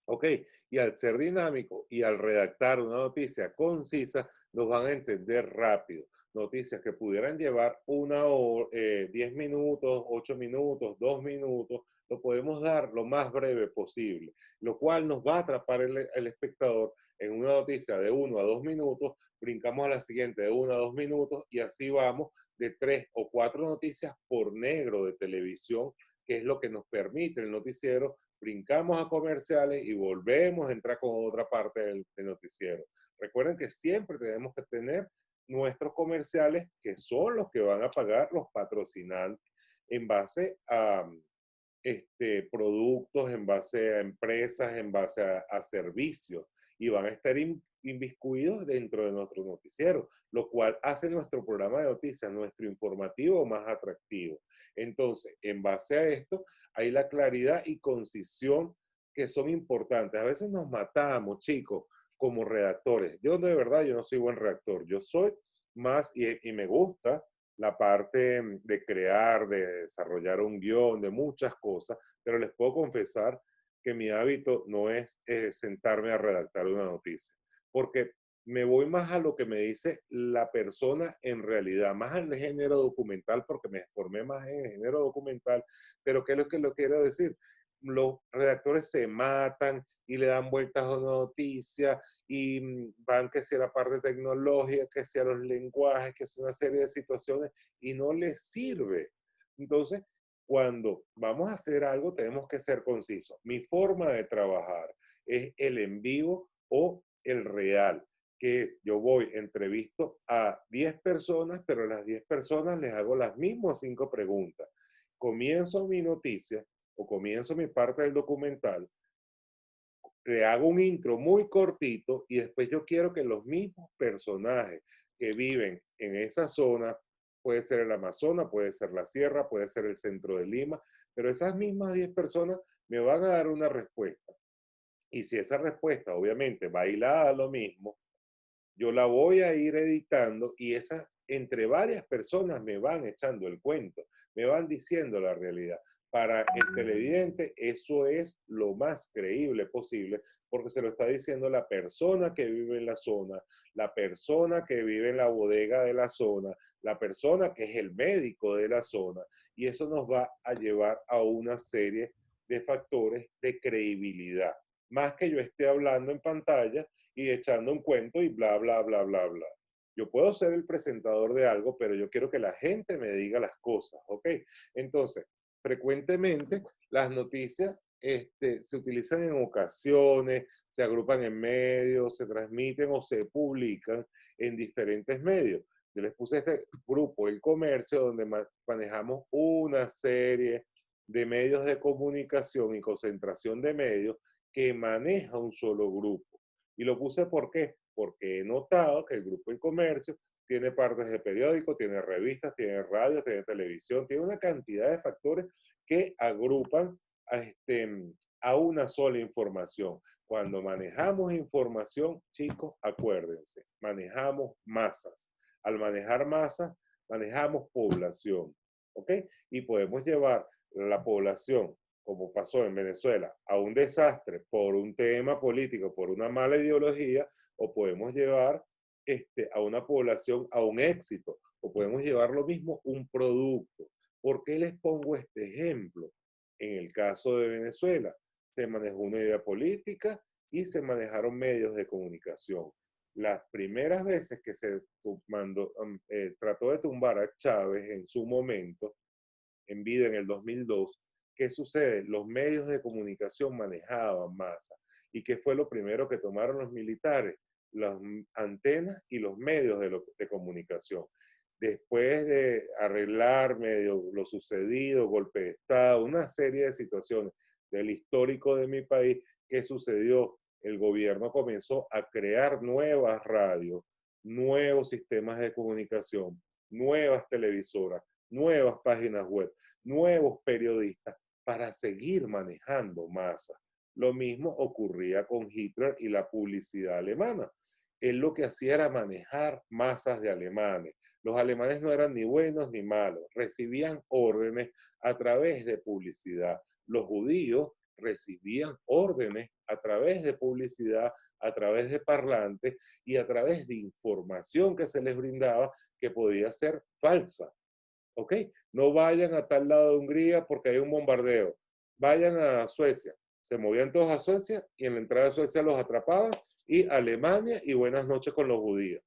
¿Ok? Y al ser dinámico y al redactar una noticia concisa, nos van a entender rápido. Noticias que pudieran llevar 10 minutos, 8 minutos, 2 minutos, lo podemos dar lo más breve posible, lo cual nos va a atrapar el espectador en una noticia de 1 a 2 minutos, brincamos a la siguiente de 1 a 2 minutos y así vamos de 3 o 4 noticias por negro de televisión, que es lo que nos permite el noticiero. Brincamos a comerciales y volvemos a entrar con otra parte del noticiero. Recuerden que siempre tenemos que tener nuestros comerciales, que son los que van a pagar los patrocinantes en base a productos, en base a empresas, en base a servicios, y van a estar inviscuidos dentro de nuestro noticiero, lo cual hace nuestro programa de noticias, nuestro informativo, más atractivo. Entonces, en base a esto, hay la claridad y concisión que son importantes. A veces nos matamos, chicos, como redactores. Yo de verdad, yo no soy buen redactor. Yo soy más, y me gusta la parte de crear, de desarrollar un guión, de muchas cosas, pero les puedo confesar que mi hábito no es sentarme a redactar una noticia, porque me voy más a lo que me dice la persona en realidad, más al género documental, porque me formé más en el género documental, pero ¿qué es lo que lo quiero decir? Los redactores se matan y le dan vueltas a una noticia y van que sea la parte tecnológica, que sea los lenguajes, que sea una serie de situaciones y no les sirve. Entonces, cuando vamos a hacer algo, tenemos que ser concisos. Mi forma de trabajar es el en vivo o el real, que es, yo voy, entrevisto a 10 personas, pero a las 10 personas les hago las mismas 5 preguntas. Comienzo mi noticia o comienzo mi parte del documental, le hago un intro muy cortito y después yo quiero que los mismos personajes que viven en esa zona, puede ser el Amazonas, puede ser la sierra, puede ser el centro de Lima, pero esas mismas 10 personas me van a dar una respuesta. Y si esa respuesta obviamente va hilada a lo mismo, yo la voy a ir editando y esa, entre varias personas me van echando el cuento, me van diciendo la realidad. Para el televidente eso es lo más creíble posible porque se lo está diciendo la persona que vive en la zona, la persona que vive en la bodega de la zona, la persona que es el médico de la zona y eso nos va a llevar a una serie de factores de credibilidad. Más que yo esté hablando en pantalla y echando un cuento y bla, bla, bla, bla, bla. Yo puedo ser el presentador de algo, pero yo quiero que la gente me diga las cosas, ¿ok? Entonces, frecuentemente las noticias se utilizan en ocasiones, se agrupan en medios, se transmiten o se publican en diferentes medios. Yo les puse este grupo, El Comercio, donde manejamos una serie de medios de comunicación y concentración de medios que maneja un solo grupo. Y lo puse ¿por qué? Porque he notado que el grupo El Comercio tiene partes de periódico, tiene revistas, tiene radio, tiene televisión, tiene una cantidad de factores que agrupan a una sola información. Cuando manejamos información, chicos, acuérdense, manejamos masas. Al manejar masas, manejamos población, ¿ok? Y podemos llevar la población, como pasó en Venezuela, a un desastre por un tema político, por una mala ideología, o podemos llevar a una población a un éxito, o podemos llevar lo mismo, un producto. ¿Por qué les pongo este ejemplo? En el caso de Venezuela, se manejó una idea política y se manejaron medios de comunicación. Las primeras veces que se trató de tumbar a Chávez en su momento, en vida en el 2002, ¿qué sucede? Los medios de comunicación manejaban masa. ¿Y qué fue lo primero que tomaron los militares? Las antenas y los medios de comunicación. Después de arreglar medio lo sucedido, golpe de Estado, una serie de situaciones del histórico de mi país, ¿qué sucedió? El gobierno comenzó a crear nuevas radios, nuevos sistemas de comunicación, nuevas televisoras, nuevas páginas web, nuevos periodistas para seguir manejando masas. Lo mismo ocurría con Hitler y la publicidad alemana. Él lo que hacía era manejar masas de alemanes. Los alemanes no eran ni buenos ni malos, recibían órdenes a través de publicidad. Los judíos recibían órdenes a través de publicidad, a través de parlantes y a través de información que se les brindaba que podía ser falsa. ¿Ok? No vayan a tal lado de Hungría porque hay un bombardeo. Vayan a Suecia. Se movían todos a Suecia y en la entrada de Suecia los atrapaban y Alemania y buenas noches con los judíos.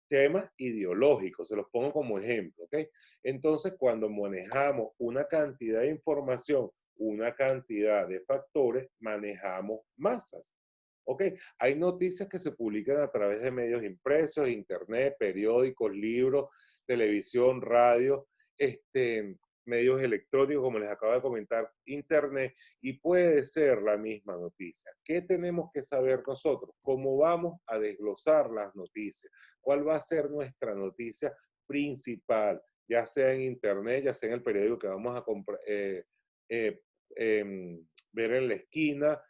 Temas ideológicos, se los pongo como ejemplo, ¿ok? Entonces, cuando manejamos una cantidad de información, una cantidad de factores, manejamos masas, ¿ok? Hay noticias que se publican a través de medios impresos, internet, periódicos, libros, televisión, radio, medios electrónicos, como les acabo de comentar, internet, y puede ser la misma noticia. ¿Qué tenemos que saber nosotros? ¿Cómo vamos a desglosar las noticias? ¿Cuál va a ser nuestra noticia principal? Ya sea en internet, ya sea en el periódico que vamos a comprar, ver en la esquina,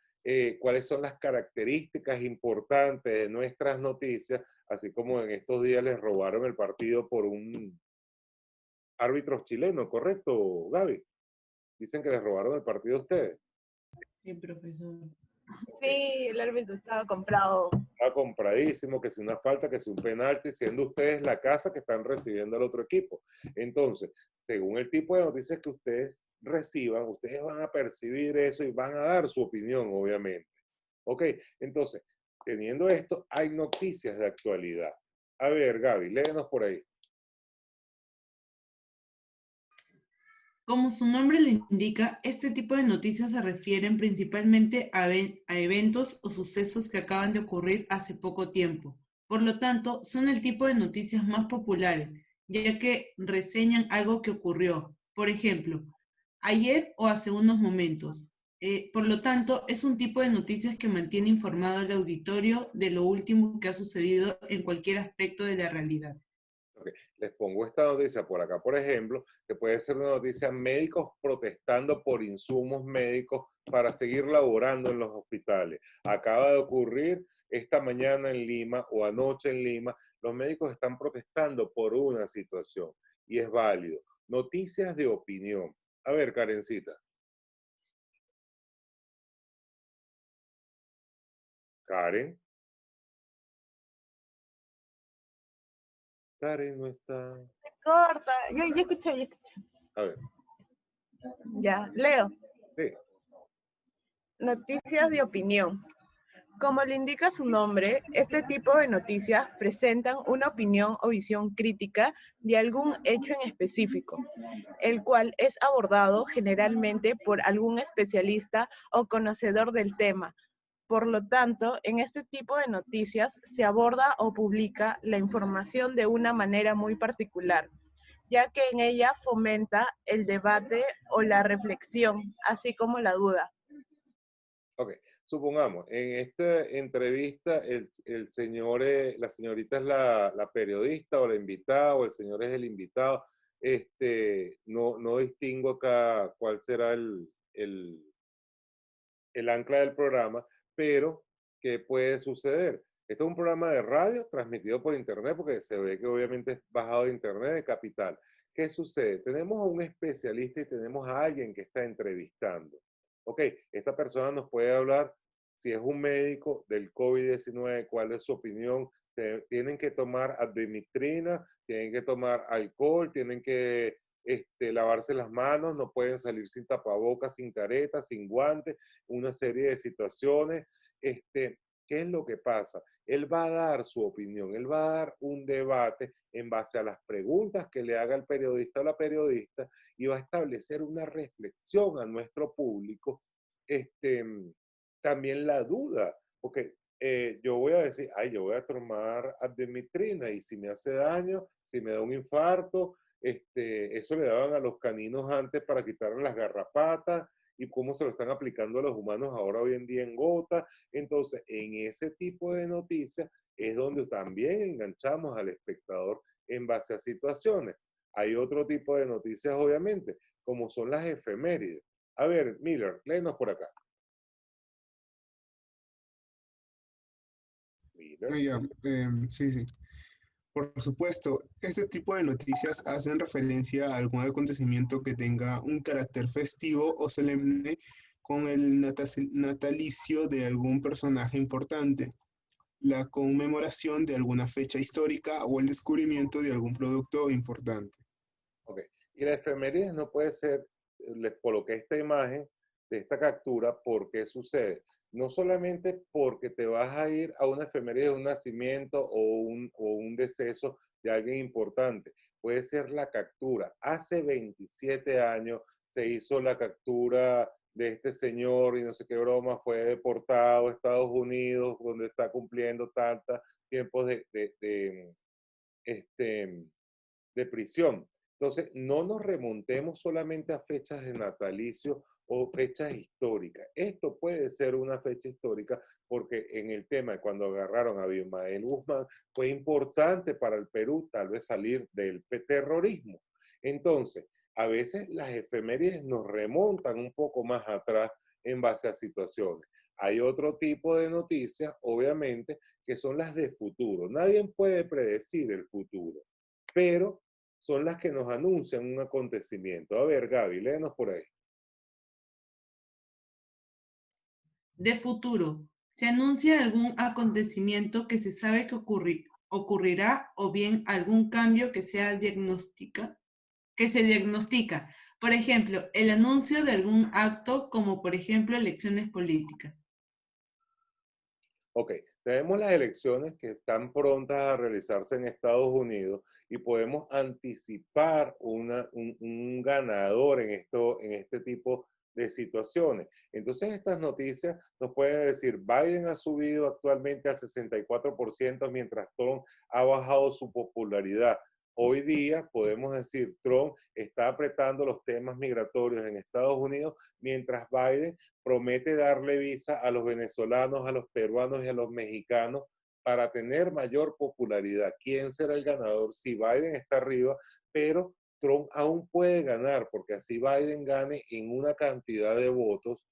cuáles son las características importantes de nuestras noticias, así como en estos días les robaron el partido por un árbitro chileno, ¿correcto, Gaby? Dicen que les robaron el partido a ustedes. Sí, profesor. Sí, el árbitro estaba comprado. Está compradísimo, que si una falta, que si un penalti, siendo ustedes la casa que están recibiendo al otro equipo. Entonces, según el tipo de noticias que ustedes reciban, ustedes van a percibir eso y van a dar su opinión, obviamente. Ok, entonces, teniendo esto, hay noticias de actualidad. A ver, Gaby, léenos por ahí. Como su nombre le indica, este tipo de noticias se refieren principalmente a eventos o sucesos que acaban de ocurrir hace poco tiempo. Por lo tanto, son el tipo de noticias más populares, ya que reseñan algo que ocurrió, por ejemplo, ayer o hace unos momentos. Por lo tanto, es un tipo de noticias que mantiene informado al auditorio de lo último que ha sucedido en cualquier aspecto de la realidad. Okay. Les pongo esta noticia por acá, por ejemplo, que puede ser una noticia: médicos protestando por insumos médicos para seguir laborando en los hospitales. Acaba de ocurrir esta mañana en Lima o anoche en Lima. Los médicos están protestando por una situación y es válido. Noticias de opinión. A ver, Karencita. Karen. Karen no está. Corta. Yo escuché. A ver. Ya, leo. Sí. Noticias de opinión. Como le indica su nombre, este tipo de noticias presentan una opinión o visión crítica de algún hecho en específico, el cual es abordado generalmente por algún especialista o conocedor del tema. Por lo tanto, en este tipo de noticias se aborda o publica la información de una manera muy particular, ya que en ella fomenta el debate o la reflexión, así como la duda. Ok, supongamos, en esta entrevista el señor, la señorita es la periodista o la invitada, o el señor es el invitado. No distingo acá cuál será el ancla del programa, pero ¿qué puede suceder? Esto es un programa de radio transmitido por internet, porque se ve que obviamente es bajado de internet de Capital. ¿Qué sucede? Tenemos a un especialista y tenemos a alguien que está entrevistando. Ok, esta persona nos puede hablar, si es un médico, del COVID-19, cuál es su opinión. Tienen que tomar advemitrina, tienen que tomar alcohol, tienen que lavarse las manos, no pueden salir sin tapabocas, sin careta, sin guantes, una serie de situaciones. ¿Qué es lo que pasa? Él va a dar su opinión, él va a dar un debate en base a las preguntas que le haga el periodista o la periodista, y va a establecer una reflexión a nuestro público. También la duda, porque yo voy a decir, ay, yo voy a tomar advemitrina y si me hace daño, si me da un infarto, eso le daban a los caninos antes para quitarle las garrapatas, y cómo se lo están aplicando a los humanos ahora hoy en día en gota. Entonces, en ese tipo de noticias es donde también enganchamos al espectador en base a situaciones. Hay otro tipo de noticias, obviamente, como son las efemérides. A ver, Miller, léenos por acá. Miller. Ya, sí, sí. Por supuesto, este tipo de noticias hacen referencia a algún acontecimiento que tenga un carácter festivo o solemne, con el natalicio de algún personaje importante, la conmemoración de alguna fecha histórica o el descubrimiento de algún producto importante. Ok. Y la efemérides no puede ser, les coloqué esta imagen de esta captura, porque sucede. No solamente porque te vas a ir a una efeméride de un nacimiento o un deceso de alguien importante. Puede ser la captura. Hace 27 años se hizo la captura de este señor y no sé qué broma, fue deportado a Estados Unidos, donde está cumpliendo tantos tiempos de prisión. Entonces, no nos remontemos solamente a fechas de natalicio o fechas históricas. Esto puede ser una fecha histórica porque en el tema de cuando agarraron a Abimael Guzmán fue importante para el Perú tal vez salir del terrorismo. Entonces, a veces las efemérides nos remontan un poco más atrás en base a situaciones. Hay otro tipo de noticias, obviamente, que son las de futuro. Nadie puede predecir el futuro, pero son las que nos anuncian un acontecimiento. A ver, Gaby, léenos por ahí. De futuro, ¿se anuncia algún acontecimiento que se sabe que ocurrirá o bien algún cambio que se diagnostica? Por ejemplo, el anuncio de algún acto como por ejemplo elecciones políticas. Ok, tenemos las elecciones que están prontas a realizarse en Estados Unidos y podemos anticipar un ganador en este tipo de situaciones. Entonces, estas noticias nos pueden decir, Biden ha subido actualmente al 64%, mientras Trump ha bajado su popularidad. Hoy día podemos decir, Trump está apretando los temas migratorios en Estados Unidos, mientras Biden promete darle visa a los venezolanos, a los peruanos y a los mexicanos para tener mayor popularidad. ¿Quién será el ganador? Si Biden está arriba, pero Trump aún puede ganar, porque así Biden gane en una cantidad de votos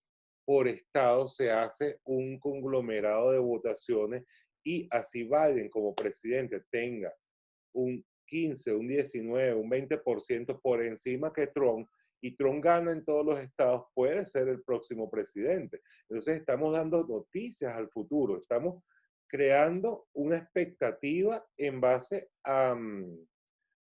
por estado, se hace un conglomerado de votaciones y así Biden como presidente tenga un 15, un 19, un 20% por encima que Trump, y Trump gana en todos los estados, puede ser el próximo presidente. Entonces estamos dando noticias al futuro, estamos creando una expectativa en base a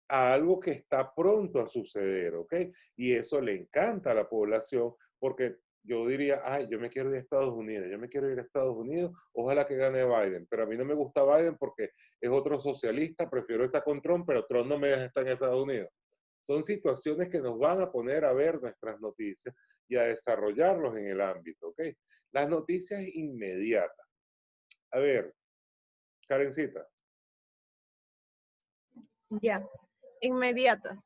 algo que está pronto a suceder, ¿ok? Y eso le encanta a la población porque yo diría, ay, yo me quiero ir a Estados Unidos, yo me quiero ir a Estados Unidos, ojalá que gane Biden, pero a mí no me gusta Biden porque es otro socialista, prefiero estar con Trump, pero Trump no me deja estar en Estados Unidos. Son situaciones que nos van a poner a ver nuestras noticias y a desarrollarlos en el ámbito, ¿ok? Las noticias inmediatas. A ver, Karencita. Ya, inmediatas.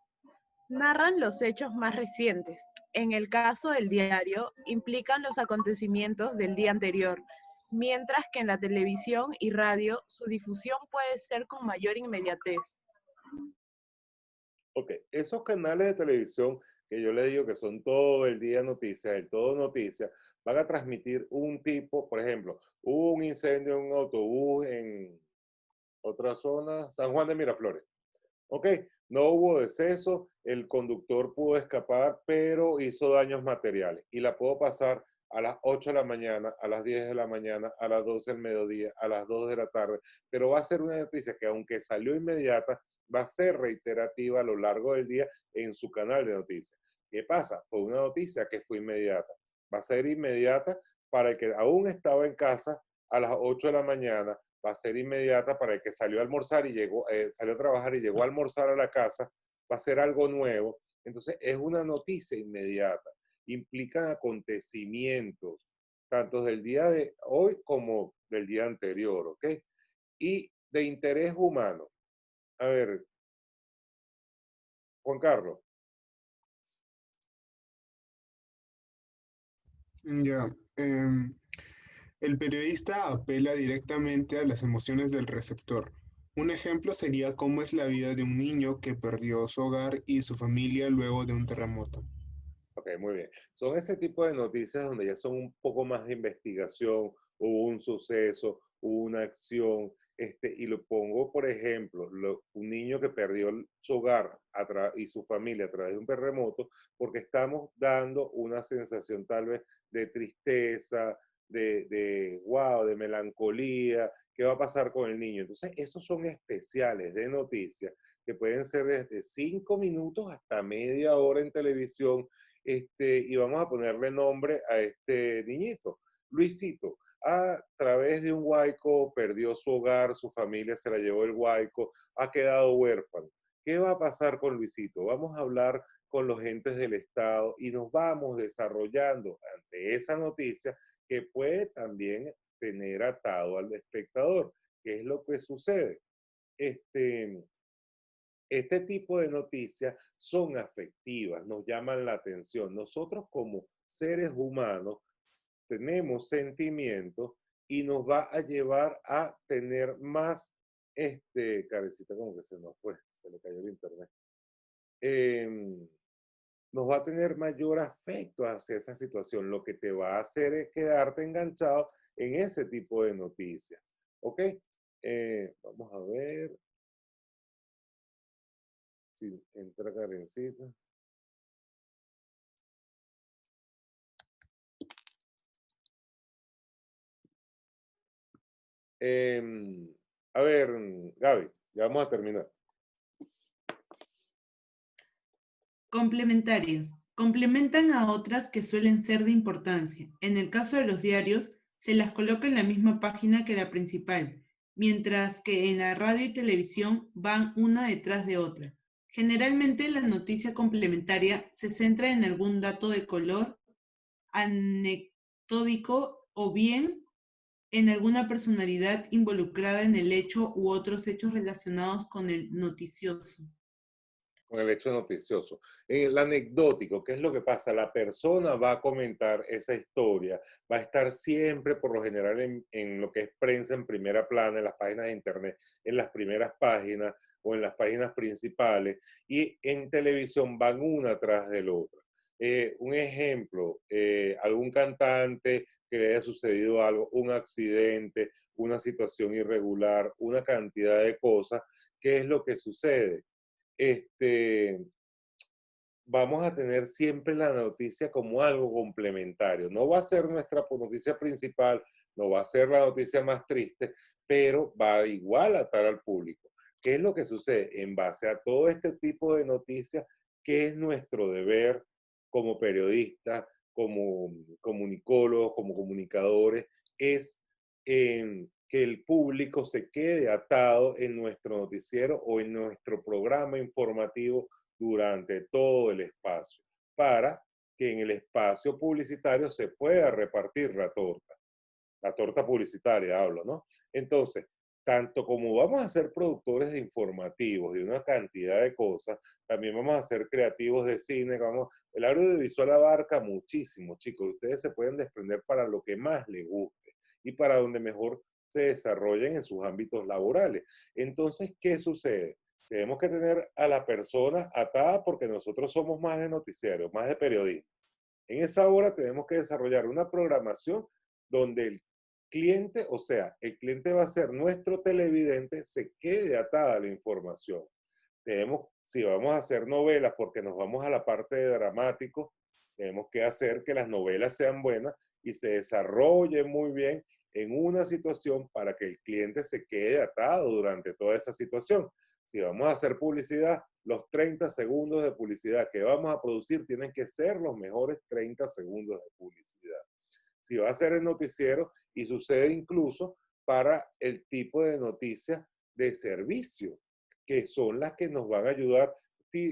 Narran los hechos más recientes. En el caso del diario, implican los acontecimientos del día anterior, mientras que en la televisión y radio su difusión puede ser con mayor inmediatez. Ok, esos canales de televisión que yo le digo que son todo el día noticias, el todo noticias, van a transmitir un tipo, por ejemplo, hubo un incendio en un autobús en otra zona, San Juan de Miraflores. Ok, no hubo deceso, el conductor pudo escapar, pero hizo daños materiales y la puedo pasar a las 8 de la mañana, a las 10 de la mañana, a las 12 del mediodía, a las 2 de la tarde, pero va a ser una noticia que aunque salió inmediata, va a ser reiterativa a lo largo del día en su canal de noticias. ¿Qué pasa? Fue una noticia que fue inmediata. Va a ser inmediata para el que aún estaba en casa a las 8 de la mañana, va a ser inmediata para el que salió a almorzar y llegó, salió a trabajar y llegó a almorzar a la casa, va a ser algo nuevo. Entonces es una noticia inmediata. Implican acontecimientos, tanto del día de hoy como del día anterior, ¿ok? Y de interés humano. A ver, Juan Carlos. Ya. El periodista apela directamente a las emociones del receptor. Un ejemplo sería cómo es la vida de un niño que perdió su hogar y su familia luego de un terremoto. Ok, muy bien. Son ese tipo de noticias donde ya son un poco más de investigación, hubo un suceso, hubo una acción, y lo pongo, por ejemplo, un niño que perdió su hogar y su familia a través de un terremoto, porque estamos dando una sensación tal vez de tristeza, wow, de melancolía, ¿qué va a pasar con el niño? Entonces, esos son especiales de noticias que pueden ser desde 5 minutos hasta media hora en televisión, y vamos a ponerle nombre a este niñito, Luisito. A través de un huaico perdió su hogar, su familia se la llevó el huaico, ha quedado huérfano. ¿Qué va a pasar con Luisito? Vamos a hablar con los entes del Estado y nos vamos desarrollando ante esa noticia que puede también tener atado al espectador. ¿Qué es lo que sucede? Este tipo de noticias son afectivas, nos llaman la atención. Nosotros como seres humanos tenemos sentimientos y nos va a llevar a tener más, carecita como que se nos fue, se le cayó el internet. Nos va a tener mayor afecto hacia esa situación. Lo que te va a hacer es quedarte enganchado en ese tipo de noticias. ¿Ok? Vamos a ver si entra Karencita. A ver, Gaby, ya vamos a terminar. Complementarias. Complementan a otras que suelen ser de importancia. En el caso de los diarios, se las coloca en la misma página que la principal, mientras que en la radio y televisión van una detrás de otra. Generalmente la noticia complementaria se centra en algún dato de color anecdótico o bien en alguna personalidad involucrada en el hecho u otros hechos relacionados con el noticioso. Con el hecho noticioso. En el anecdótico, ¿qué es lo que pasa? La persona va a comentar esa historia, va a estar siempre, por lo general, en lo que es prensa en primera plana, en las páginas de internet, en las primeras páginas o en las páginas principales, y en televisión van una tras del otra. Un ejemplo, algún cantante que le haya sucedido algo, un accidente, una situación irregular, una cantidad de cosas. ¿Qué es lo que sucede? Vamos a tener siempre la noticia como algo complementario. No va a ser nuestra noticia principal, no va a ser la noticia más triste, pero va igual a atar al público. ¿Qué es lo que sucede? En base a todo este tipo de noticias, ¿qué es nuestro deber como periodistas, como comunicólogos, como comunicadores? Es que el público se quede atado en nuestro noticiero o en nuestro programa informativo durante todo el espacio, para que en el espacio publicitario se pueda repartir la torta publicitaria hablo, ¿no? Entonces, tanto como vamos a ser productores de informativos y una cantidad de cosas, también vamos a ser creativos de cine, el audiovisual abarca muchísimo, chicos, ustedes se pueden desprender para lo que más les guste y para donde mejor se desarrollen en sus ámbitos laborales. Entonces, ¿qué sucede? Tenemos que tener a la persona atada porque nosotros somos más de noticiero, más de periodismo. En esa hora tenemos que desarrollar una programación donde el cliente, o sea, el cliente va a ser nuestro televidente, se quede atada a la información. Si vamos a hacer novelas porque nos vamos a la parte de dramático, tenemos que hacer que las novelas sean buenas y se desarrollen muy bien en una situación para que el cliente se quede atado durante toda esa situación. Si vamos a hacer publicidad, los 30 segundos de publicidad que vamos a producir tienen que ser los mejores 30 segundos de publicidad. Si va a ser el noticiero, y sucede incluso para el tipo de noticias de servicio, que son las que nos van a ayudar.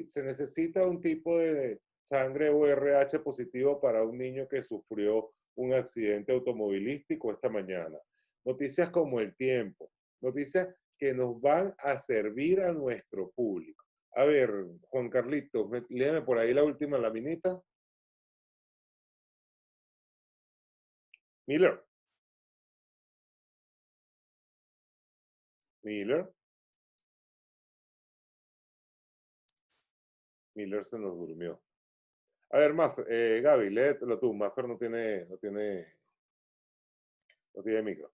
Se necesita un tipo de sangre o RH positivo para un niño que sufrió un accidente automovilístico esta mañana. Noticias como el tiempo, noticias que nos van a servir a nuestro público. A ver, Juan Carlitos, léeme por ahí la última laminita. Miller. Miller se nos durmió. A ver, Gaby, léetelo tú. Maffer no tiene micro.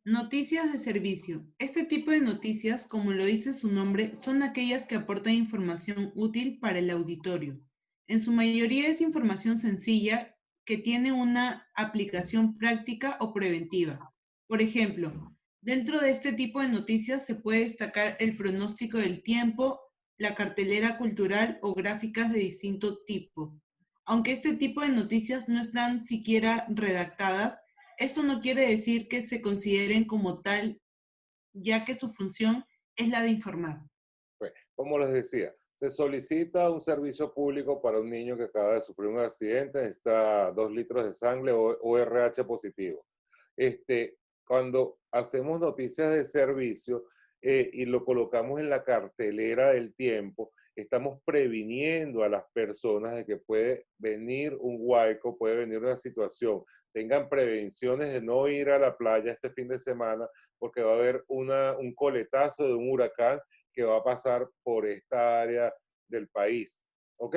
Noticias de servicio. Este tipo de noticias, como lo dice su nombre, son aquellas que aportan información útil para el auditorio. En su mayoría es información sencilla que tiene una aplicación práctica o preventiva. Por ejemplo, dentro de este tipo de noticias se puede destacar el pronóstico del tiempo, la cartelera cultural o gráficas de distinto tipo. Aunque este tipo de noticias no están siquiera redactadas, esto no quiere decir que se consideren como tal, ya que su función es la de informar. Pues, como les decía, se solicita un servicio público para un niño que acaba de sufrir un accidente, necesita 2 litros de sangre o RH positivo. Cuando hacemos noticias de servicio y lo colocamos en la cartelera del tiempo, estamos previniendo a las personas de que puede venir un huaico, puede venir una situación. Tengan prevenciones de no ir a la playa este fin de semana porque va a haber un coletazo de un huracán que va a pasar por esta área del país. ¿Ok?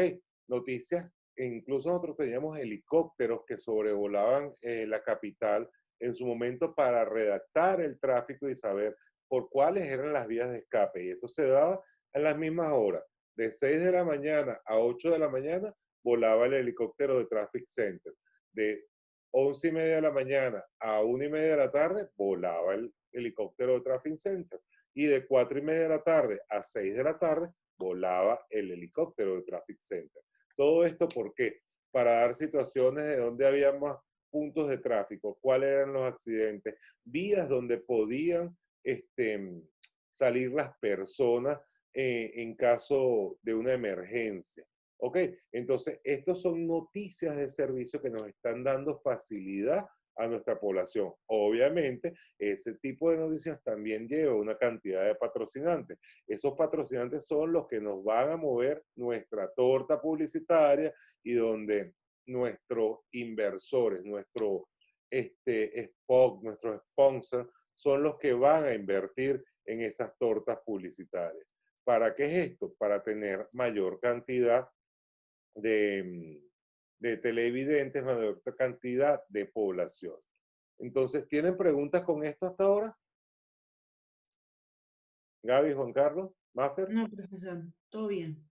Noticias, incluso nosotros teníamos helicópteros que sobrevolaban la capital en su momento para redactar el tráfico y saber por cuáles eran las vías de escape. Y esto se daba a las mismas horas. De 6 de la mañana a 8 de la mañana volaba el helicóptero de Traffic Center. De 11:30 de la mañana a 1:30 de la tarde, volaba el helicóptero de Traffic Center. Y de 4:30 de la tarde a 6 de la tarde, volaba el helicóptero de Traffic Center. Todo esto, ¿por qué? Para dar situaciones de donde había más puntos de tráfico, cuáles eran los accidentes, vías donde podían salir las personas en caso de una emergencia. ¿Ok? Entonces, estos son noticias de servicio que nos están dando facilidad a nuestra población. Obviamente, ese tipo de noticias también lleva una cantidad de patrocinantes. Esos patrocinantes son los que nos van a mover nuestra torta publicitaria y donde nuestros inversores, nuestros sponsors, son los que van a invertir en esas tortas publicitarias. ¿Para qué es esto? Para tener mayor cantidad de televidentes, mayor cantidad de población. Entonces, ¿tienen preguntas con esto hasta ahora? Gaby, Juan Carlos, Maffer. No, profesor, todo bien.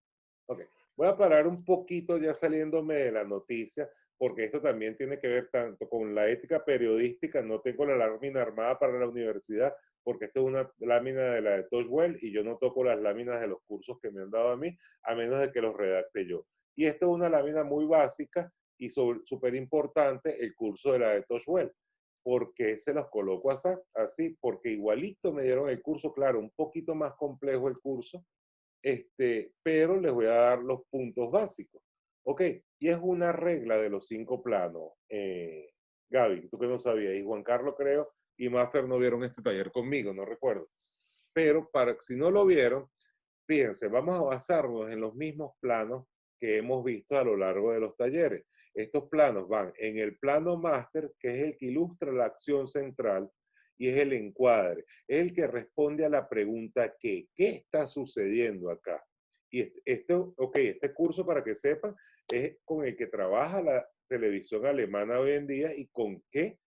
Ok, voy a parar un poquito ya saliéndome de la noticia, porque esto también tiene que ver tanto con la ética periodística. No tengo la lámina armada para la universidad, porque esta es una lámina de la de Touchwell y yo no toco las láminas de los cursos que me han dado a mí, a menos de que los redacte yo. Y esta es una lámina muy básica y súper importante, el curso de la de Touchwell. ¿Por qué se los coloco así? Porque igualito me dieron el curso, claro, un poquito más complejo el curso, pero les voy a dar los puntos básicos. Ok, y es una regla de los 5 planos. Gaby, tú que no sabías, y Juan Carlos creo, y Maffer no vieron este taller conmigo, no recuerdo. Pero si no lo vieron, fíjense, vamos a basarnos en los mismos planos que hemos visto a lo largo de los talleres. Estos planos van en el plano máster, que es el que ilustra la acción central, y es el encuadre, es el que responde a la pregunta ¿qué está sucediendo acá? Y este curso, para que sepan, es con el que trabaja la televisión alemana hoy en día y con qué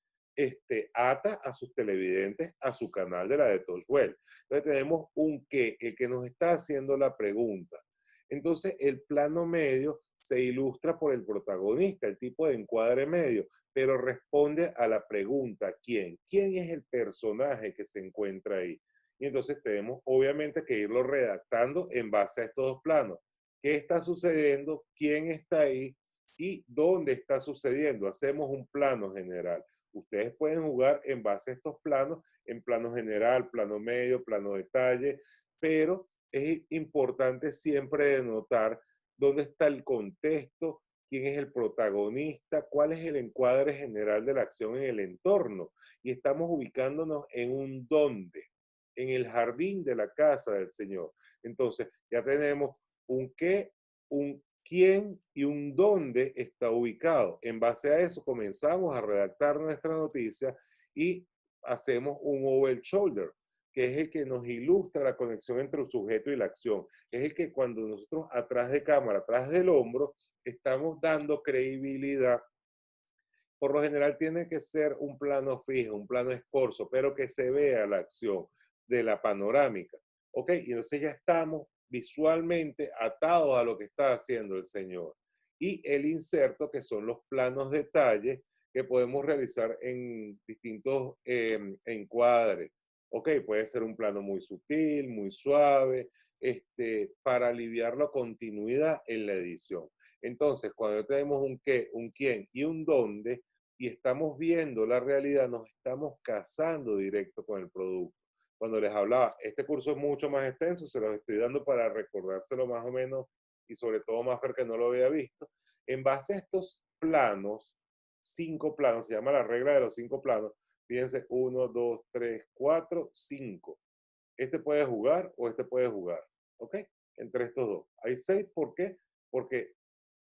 ata a sus televidentes a su canal de la de Touchwell. Entonces tenemos un qué, el que nos está haciendo la pregunta. Entonces el plano medio se ilustra por el protagonista, el tipo de encuadre medio, pero responde a la pregunta ¿quién? ¿Quién es el personaje que se encuentra ahí? Y entonces tenemos obviamente que irlo redactando en base a estos dos planos. ¿Qué está sucediendo? ¿Quién está ahí? ¿Y dónde está sucediendo? Hacemos un plano general. Ustedes pueden jugar en base a estos planos, en plano general, plano medio, plano detalle, pero es importante siempre denotar dónde está el contexto, quién es el protagonista, cuál es el encuadre general de la acción en el entorno. Y estamos ubicándonos en un dónde, en el jardín de la casa del Señor. Entonces, ya tenemos un qué, un quién y un dónde está ubicado. En base a eso comenzamos a redactar nuestra noticia y hacemos un over shoulder, que es el que nos ilustra la conexión entre el sujeto y la acción. Es el que cuando nosotros atrás de cámara, atrás del hombro, estamos dando credibilidad. Por lo general tiene que ser un plano fijo, un plano escorzo, pero que se vea la acción de la panorámica. ¿Ok? Y entonces ya estamos visualmente atados a lo que está haciendo el Señor. Y el inserto, que son los planos detalles que podemos realizar en distintos encuadres. Ok, puede ser un plano muy sutil, muy suave, para aliviar la continuidad en la edición. Entonces, cuando tenemos un qué, un quién y un dónde, y estamos viendo la realidad, nos estamos casando directo con el producto. Cuando les hablaba, este curso es mucho más extenso, se los estoy dando para recordárselo más o menos, y sobre todo más que no lo había visto. En base a estos planos, 5 planos, se llama la regla de los 5 planos, fíjense, 1, 2, 3, 4, 5. Este puede jugar o este puede jugar, ¿ok? Entre estos dos. Hay 6, ¿por qué? Porque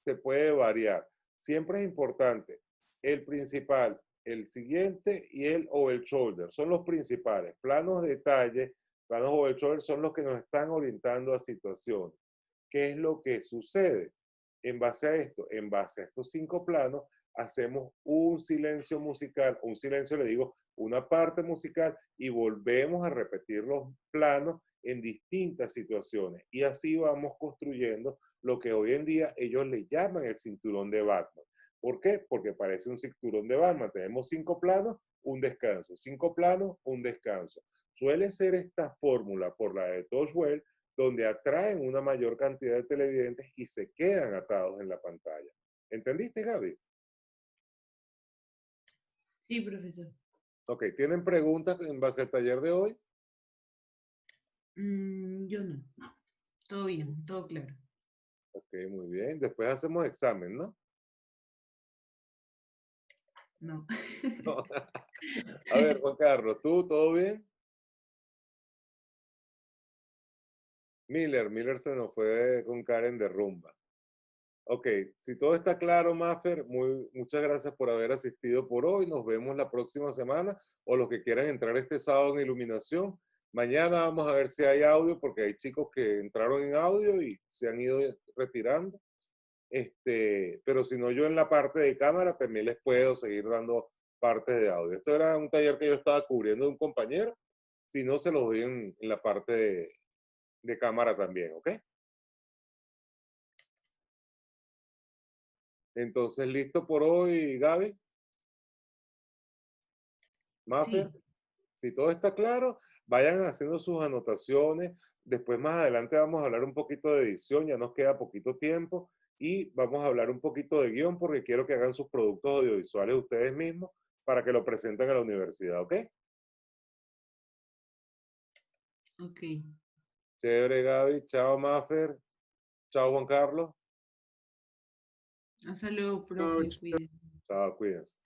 se puede variar. Siempre es importante el principal, el siguiente y el over shoulder. Son los principales. Planos detalle, planos over shoulder son los que nos están orientando a situaciones. ¿Qué es lo que sucede? En base a esto, en base a estos 5 planos, hacemos un silencio musical, un silencio, le digo, una parte musical, y volvemos a repetir los planos en distintas situaciones. Y así vamos construyendo lo que hoy en día ellos le llaman el cinturón de Batman. ¿Por qué? Porque parece un cinturón de Batman. Tenemos 5 planos, un descanso. 5 planos, un descanso. Suele ser esta fórmula por la de Touchwell, donde atraen una mayor cantidad de televidentes y se quedan atados en la pantalla. ¿Entendiste, Gaby? Sí, profesor. Ok, ¿tienen preguntas en base al taller de hoy? Yo no. Todo bien, todo claro. Ok, muy bien. Después hacemos examen, ¿no? No. No. A ver, Juan Carlos, ¿tú todo bien? Miller se nos fue con Karen de rumba. Ok, si todo está claro, Maffer, muchas gracias por haber asistido por hoy. Nos vemos la próxima semana o los que quieran entrar este sábado en iluminación. Mañana vamos a ver si hay audio porque hay chicos que entraron en audio y se han ido retirando. Pero si no, yo en la parte de cámara también les puedo seguir dando partes de audio. Esto era un taller que yo estaba cubriendo de un compañero. Si no, se los doy en la parte de cámara también, ¿ok? Entonces, ¿listo por hoy, Gaby? Maffer, Sí. si todo está claro, vayan haciendo sus anotaciones. Después, más adelante, vamos a hablar un poquito de edición. Ya nos queda poquito tiempo. Y vamos a hablar un poquito de guión porque quiero que hagan sus productos audiovisuales ustedes mismos para que lo presenten a la universidad, ¿ok? Ok. Chévere, Gaby. Chao, Maffer. Chao, Juan Carlos. Hasta luego, Chao, profe. chao. Cuídense. Chao, cuídense.